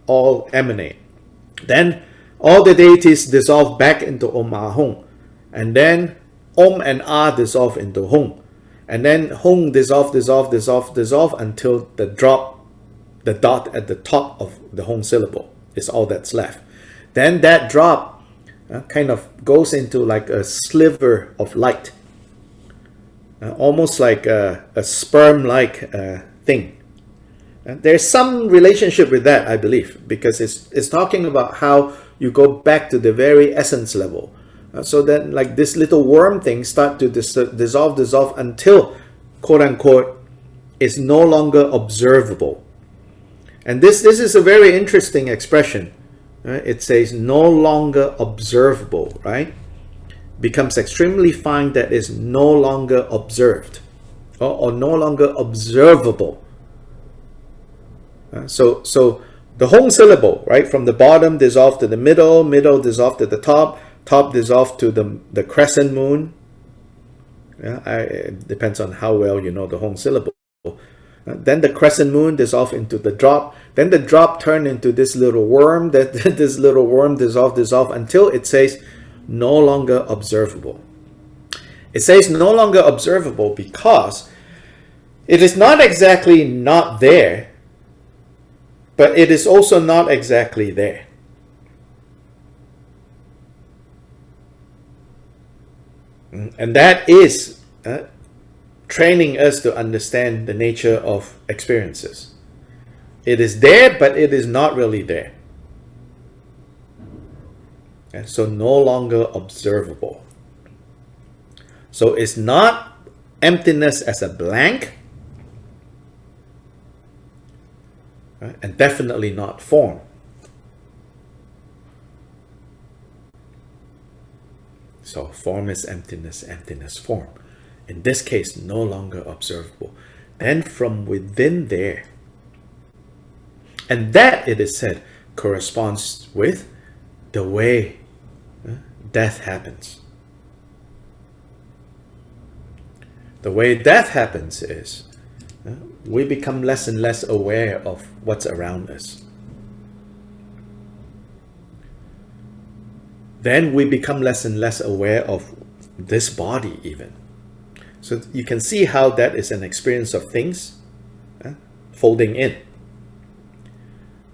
all emanate. Then all the deities dissolve back into Om Ah Hong. And then Om and Ah dissolve into Hong. And then Hong dissolve until the dot at the top of the Hong syllable is all that's left. Then that drop kind of goes into like a sliver of light, almost like a sperm-like thing. There's some relationship with that, I believe, because it's talking about how you go back to the very essence level. So that like this little worm thing start to dissolve until, quote-unquote, is no longer observable. And this is a very interesting expression. It says no longer observable, right? Becomes extremely fine that is no longer observed or no longer observable. So the Hong syllable, right, from the bottom dissolve to the middle dissolve to the top dissolve to the crescent moon. It depends on how well you know the Hong syllable. Then the crescent moon dissolve into the drop. Then the drop turned into this little worm, that this little worm dissolve until it says no longer observable. It says no longer observable because it is not exactly not there, but it is also not exactly there. And that is training us to understand the nature of experiences. It is there, but it is not really there. Okay, so no longer observable. So it's not emptiness as a blank, right? And definitely not form. So form is emptiness, emptiness form. In this case, no longer observable. Then from within there, and that, it is said, corresponds with the way death happens. The way death happens is we become less and less aware of what's around us. Then we become less and less aware of this body even. So you can see how that is an experience of things folding in.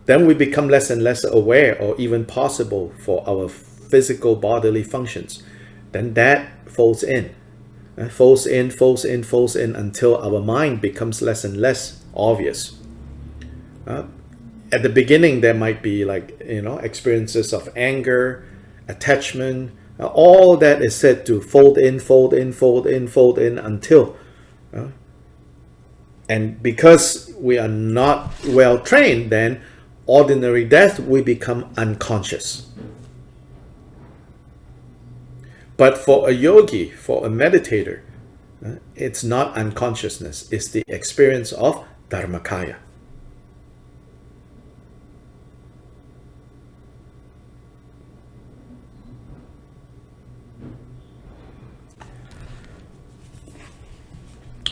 Then we become less and less aware or even possible for our physical bodily functions. Then that folds in. Folds in, folds in, folds in until our mind becomes less and less obvious. At the beginning, there might be experiences of anger, attachment. All that is said to fold in, fold in, fold in, fold in until. And because we are not well trained, then ordinary death, we become unconscious. But for a yogi, for a meditator, it's not unconsciousness, it's the experience of Dharmakaya.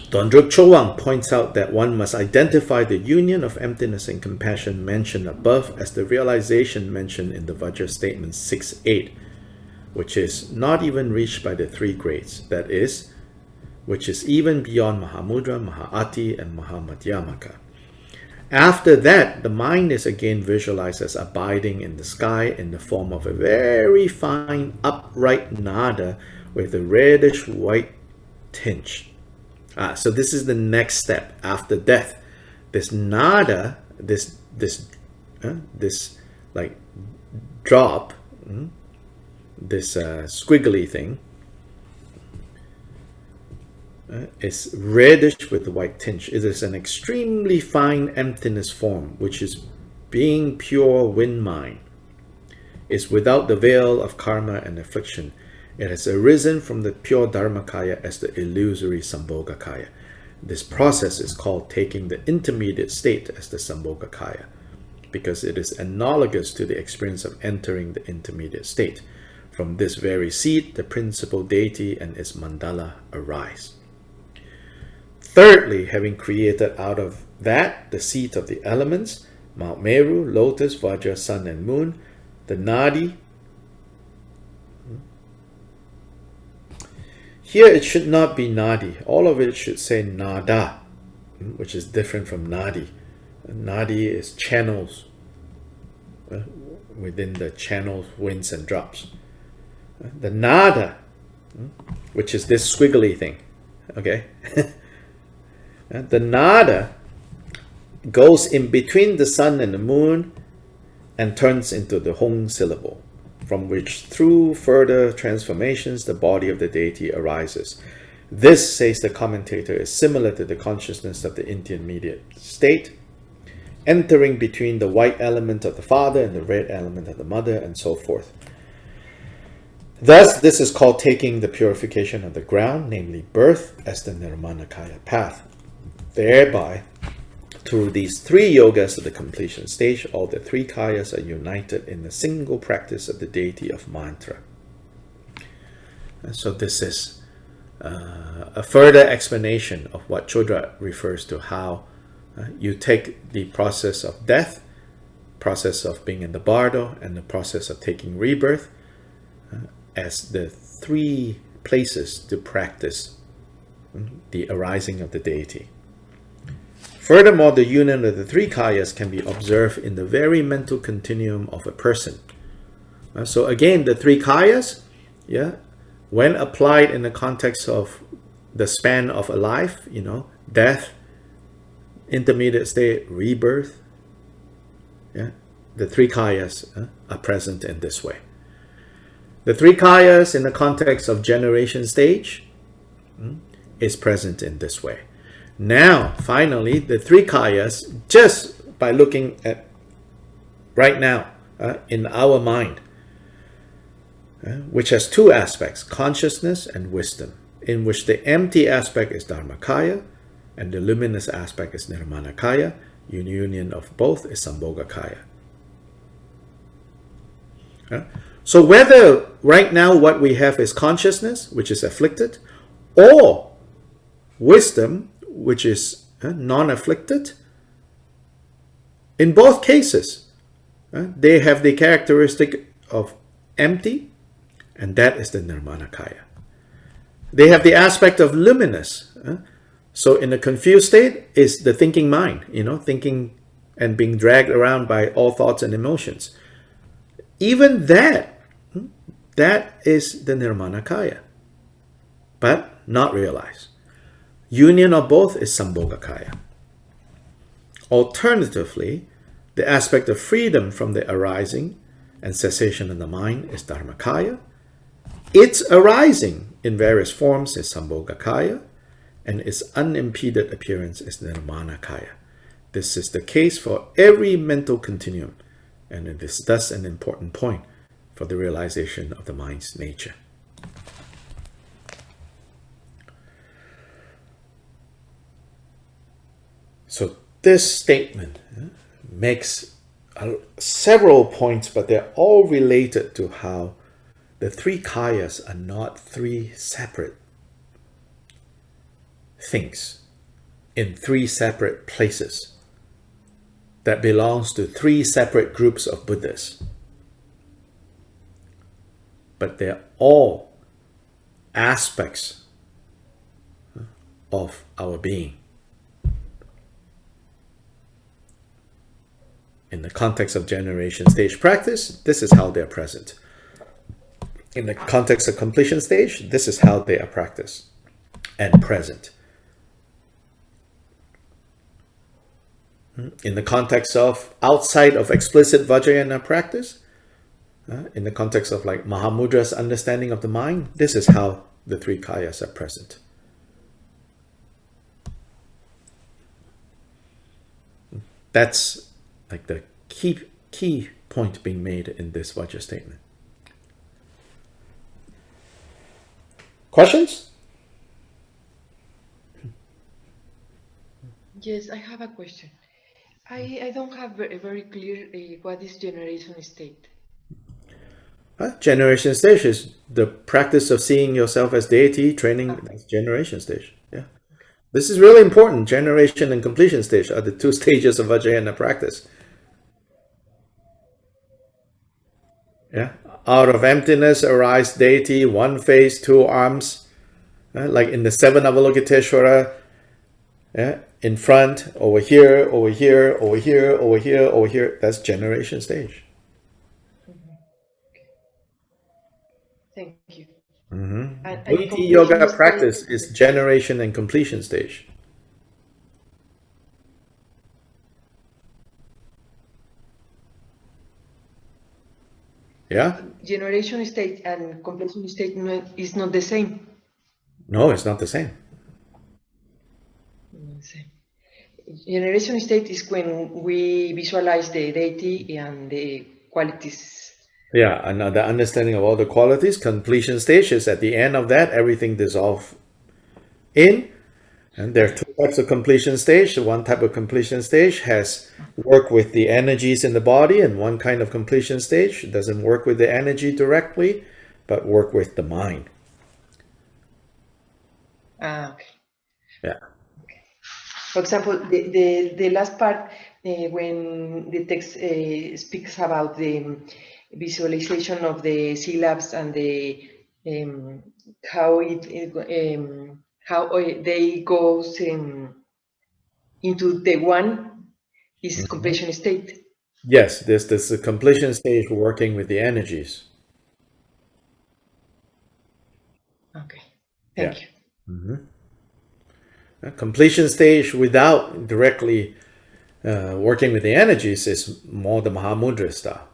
Dondruk Chowang points out that one must identify the union of emptiness and compassion mentioned above as the realization mentioned in the Vajra statement 6.8, which is not even reached by the three grades, that is, which is even beyond Mahamudra, Mahaati, and Mahamadhyamaka. After that, the mind is again visualized as abiding in the sky in the form of a very fine upright nada with a reddish white tinge. So this is the next step after death. This nada, this like drop, this squiggly thing, is reddish with the white tinge. It is an extremely fine emptiness form, which is being pure wind mind. Is without the veil of karma and affliction. It has arisen from the pure Dharmakaya as the illusory Sambhogakaya. This process is called taking the intermediate state as the Sambhogakaya, because it is analogous to the experience of entering the intermediate state. From this very seat, the principal deity and its mandala arise. Thirdly, having created out of that the seat of the elements, Mount Meru, Lotus, Vajra, Sun and Moon, the Nadi. Here it should not be Nadi. All of it should say Nada, which is different from Nadi. Nadi is channels. Within the channels, winds and drops. The Nada, which is this squiggly thing. Okay? The Nada goes in between the sun and the moon and turns into the Hong syllable, from which through further transformations the body of the deity arises. This, says the commentator, is similar to the consciousness of the intermediate state, entering between the white element of the father and the red element of the mother, and so forth. Thus, this is called taking the purification of the ground, namely birth, as the Nirmanakaya path. Thereby, through these three yogas of the completion stage, all the three kayas are united in the single practice of the deity of mantra. And so this is a further explanation of what Chodra refers to how You take the process of death, process of being in the bardo, and the process of taking rebirth as the three places to practice the arising of the deity. Furthermore, the union of the three kayas can be observed in the very mental continuum of a person. So again, the three kayas, when applied in the context of the span of a life, death, intermediate state, rebirth, the three kayas are present in this way. The three kayas in the context of generation stage is present in this way. Now, finally, the three kayas, just by looking at right now in our mind, which has two aspects, consciousness and wisdom, in which the empty aspect is Dharmakaya and the luminous aspect is Nirmanakaya. Union of both is Sambhogakaya. So whether right now what we have is consciousness, which is afflicted, or wisdom, which is non-afflicted, in both cases, they have the characteristic of empty, and that is the Nirmanakaya. They have the aspect of luminous. So in a confused state is the thinking mind, thinking and being dragged around by all thoughts and emotions. Even that is the Nirmanakaya, but not realized. Union of both is Sambhogakaya. Alternatively, the aspect of freedom from the arising and cessation of the mind is Dharmakaya. Its arising in various forms is Sambhogakaya, and its unimpeded appearance is Nirmanakaya. This is the case for every mental continuum, and it is thus an important point for the realization of the mind's nature. So this statement makes several points, but they're all related to how the three kayas are not three separate things in three separate places that belongs to three separate groups of Buddhists. But they're all aspects of our being. In the context of generation stage practice, this is how they're present. In the context of completion stage, this is how they are practiced and present. In the context of outside of explicit Vajrayana practice, in the context of like Mahamudra's understanding of the mind, this is how the three kayas are present. That's like the key point being made in this Vajra statement. Questions? Yes, I have a question. I don't have very clear what is generation state. Generation stage is the practice of seeing yourself as deity, training. That's generation stage. Yeah, this is really important. Generation and completion stage are the two stages of Vajrayana practice. Yeah, out of emptiness arise deity, one face, two arms, like in the seven Avalokiteshvara. Yeah, in front, over here, over here, over here, over here, over here. That's generation stage. Thank you. Deity yoga practice is generation and completion stage. Yeah? Generation state and completion state is not the same. No, it's not the same. Not the same. Generation state is when we visualize the deity and the qualities. Yeah, and the understanding of all the qualities. Completion stage is at the end of that, everything dissolves in. And there are two types of completion stage. One type of completion stage has work with the energies in the body, and one kind of completion stage doesn't work with the energy directly, but work with the mind. Okay. Yeah. For example, the last part, when the text speaks about the visualization of the syllabs and the how they goes into the one is completion state. Yes, this a completion stage working with the energies. Okay, Yeah. thank you. A completion stage without directly working with the energies is more the Mahamudra style.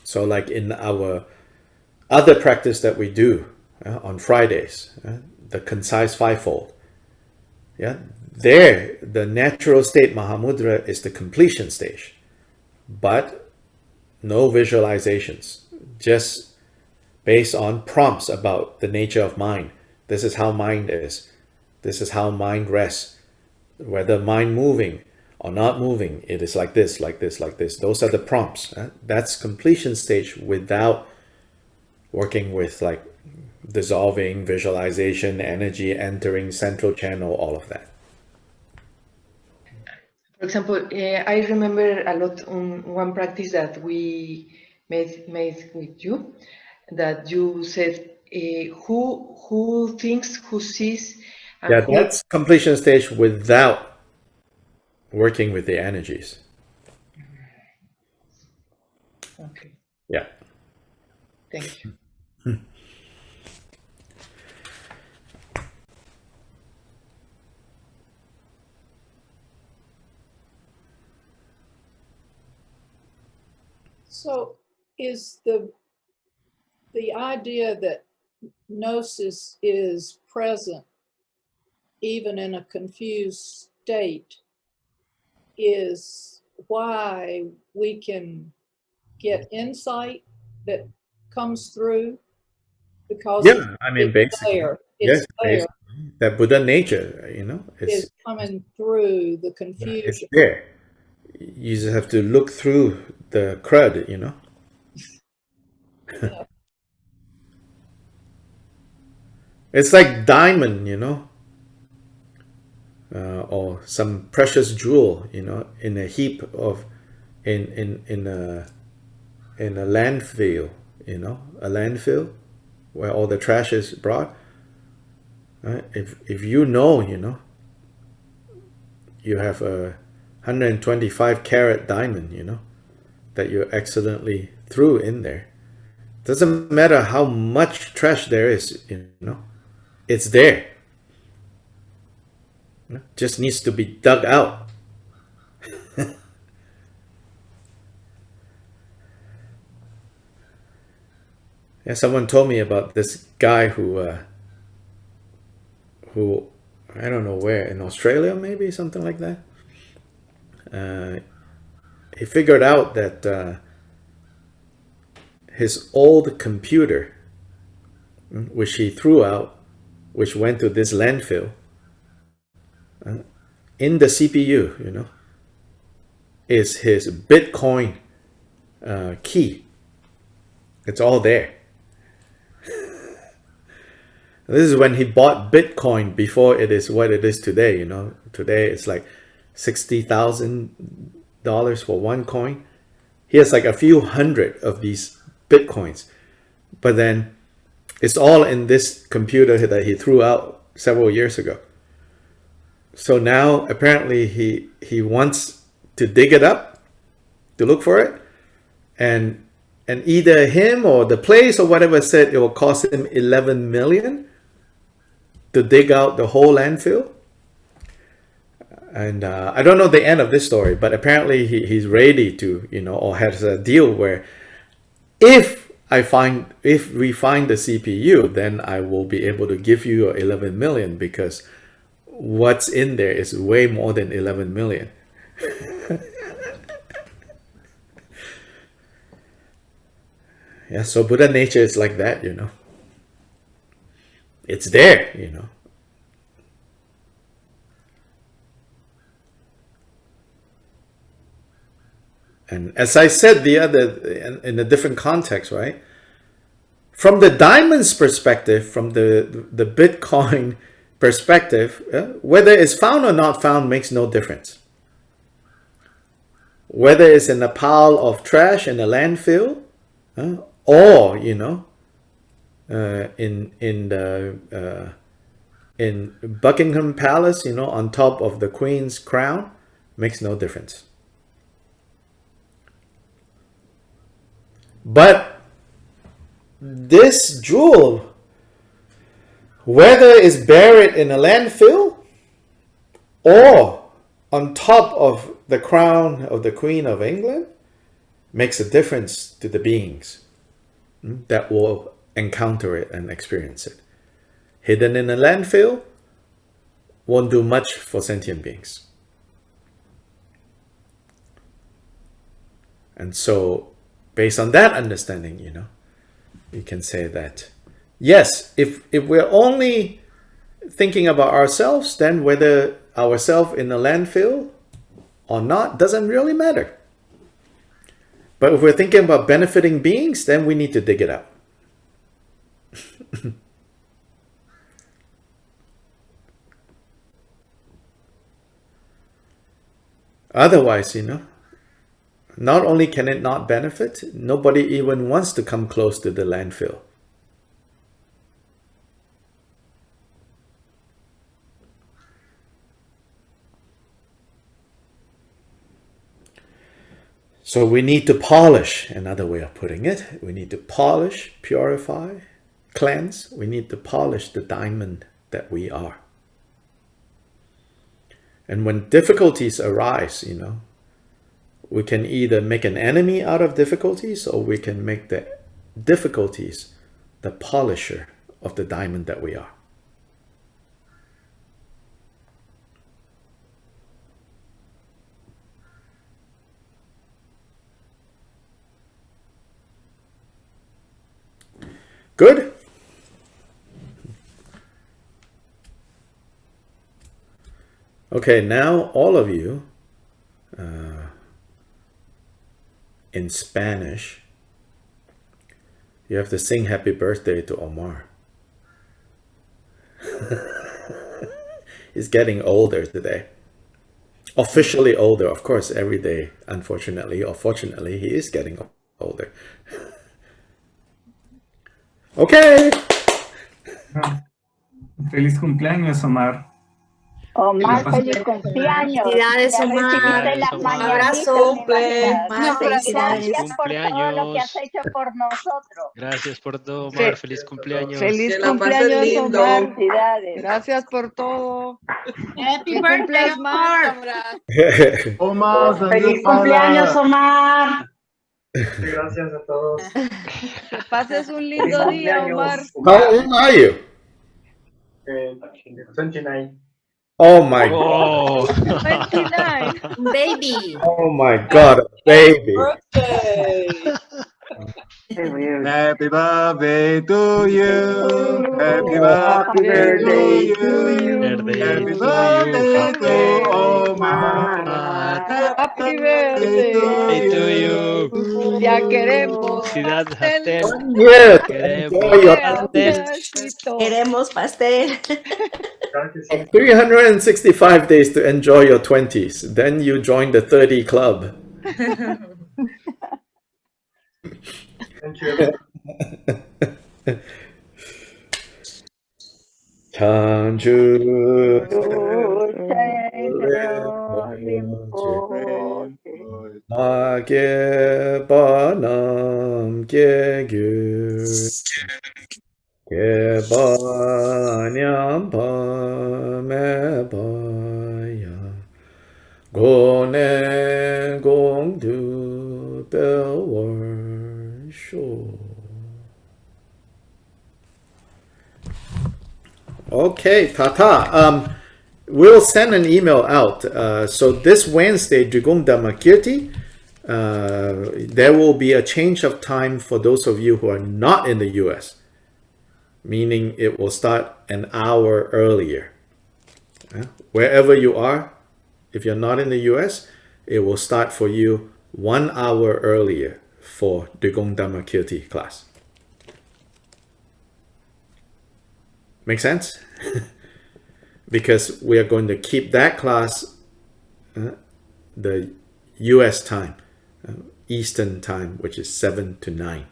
So like in our other practice that we do on Fridays, the concise fivefold, yeah, there the natural state Mahamudra is the completion stage, but no visualizations, just based on prompts about the nature of mind. This is how mind is. This is how mind rests. Whether mind moving or not moving, it is like this, like this, like this. Those are the prompts. That's completion stage without working with like dissolving, visualization, energy entering central channel, all of that. For example, I remember a lot on one practice that we made with you, that you said, who thinks, who sees, and Yeah, who. that's completion stage without working with the energies. Okay, Yeah. thank you. So is the idea that Gnosis is present even in a confused state is why we can get insight that comes through, because Yeah, I mean, it's basically, there. yes, It's there. that Buddha nature, Is coming through the it's confusion. there. You just have to look through the crud, Yeah. It's like diamond, or some precious jewel, in a heap of, in a landfill, a landfill where all the trash is brought. Right? If you you have a 125 carat diamond, that you accidentally threw in there. Doesn't matter how much trash there is, it's there. Just needs to be dug out. Yeah, someone told me about this guy who I don't know where, in Australia maybe, something like that. He figured out that his old computer, which he threw out, which went to this landfill, in the CPU, is his Bitcoin key. It's all there. This is when he bought Bitcoin before it is what it is today. Today it's like $60,000 for one coin. He has like a few hundred of these Bitcoins, but then it's all in this computer that he threw out several years ago. So now apparently he wants to dig it up, to look for it, and either him or the place or whatever said it will cost him 11 million to dig out the whole landfill. And I don't know the end of this story, but apparently he's ready to, or has a deal where if we find the CPU, then I will be able to give you 11 million, because what's in there is way more than 11 million. Yeah, so Buddha nature is like that, It's there, And as I said in a different context, right? From the diamond's perspective, from the Bitcoin perspective, whether it's found or not found makes no difference. Whether it's in a pile of trash in a landfill, or in Buckingham Palace, on top of the Queen's crown, makes no difference. But this jewel, whether it's buried in a landfill or on top of the crown of the Queen of England, makes a difference to the beings that will encounter it and experience it. Hidden in a landfill won't do much for sentient beings. And so, based on that understanding, you can say that, yes, if we're only thinking about ourselves, then whether ourselves in a landfill or not doesn't really matter. But if we're thinking about benefiting beings, then we need to dig it out. Otherwise, not only can it not benefit, nobody even wants to come close to the landfill. So we need to polish, another way of putting it. We need to polish, purify, cleanse. We need to polish the diamond that we are. And when difficulties arise, we can either make an enemy out of difficulties, or we can make the difficulties the polisher of the diamond that we are. Good? Okay, now all of you, in Spanish, you have to sing happy birthday to Omar. He's getting older today. Officially older, of course, every day, unfortunately or fortunately, he is getting older. Okay. Feliz cumpleaños, Omar. Omar, feliz cumpleaños. Felicidades, Ya Omar. recibiste las Un mañanitas, abrazo, me imaginas. Omar, felicidades. Gracias por todo lo que has hecho por nosotros. Gracias por todo, Omar. Feliz cumpleaños. Que la pases lindo. Felicidades. Gracias por todo. Happy Que cumplas birthday, más, Omar. Omar, Feliz cumpleaños, Omar. Gracias a todos. Que pases un lindo día, Omar. How old are you? 29. Oh my God. Oh. 29. Baby. Oh my God, a baby. Birthday. Happy birthday to you. Happy Happy birthday birthday to you. Happy birthday to Omar. Happy birthday to you. Ya queremos. Felicidades, pastel. Hastel. Yes. Queremos Enjoy your pastel. Pedacito. Queremos pastel. 365 days to enjoy your 20s. Then you join the 30 club. Thank you. Chanchu Magye Banam Gyegyu Gebanyam Pamebaya Gone Gongdu Belwar Sho. Okay, Tata. We'll send an email out. So this Wednesday, Drigong Dhammakirti, there will be a change of time for those of you who are not in the US, meaning it will start an hour earlier. Wherever you are, if you're not in the US, it will start for you 1 hour earlier for Drigong Dhammakirti class. Make sense? because we are going to keep that class the US time, Eastern time, which is 7 to 9.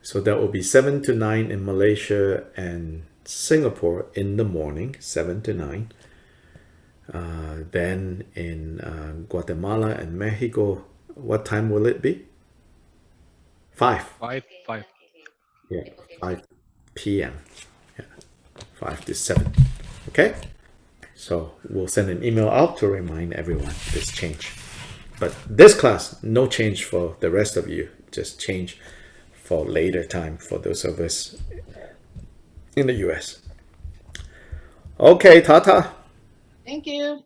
So that will be 7 to 9 in Malaysia and Singapore in the morning, 7 to 9. Then in Guatemala and Mexico, what time will it be? 5. 5. Yeah, 5 p.m. Yeah, 5 to 7. Okay? So we'll send an email out to remind everyone this change. But this class, no change for the rest of you. Just change for later time for those of us in the US. Okay, Tata. Thank you.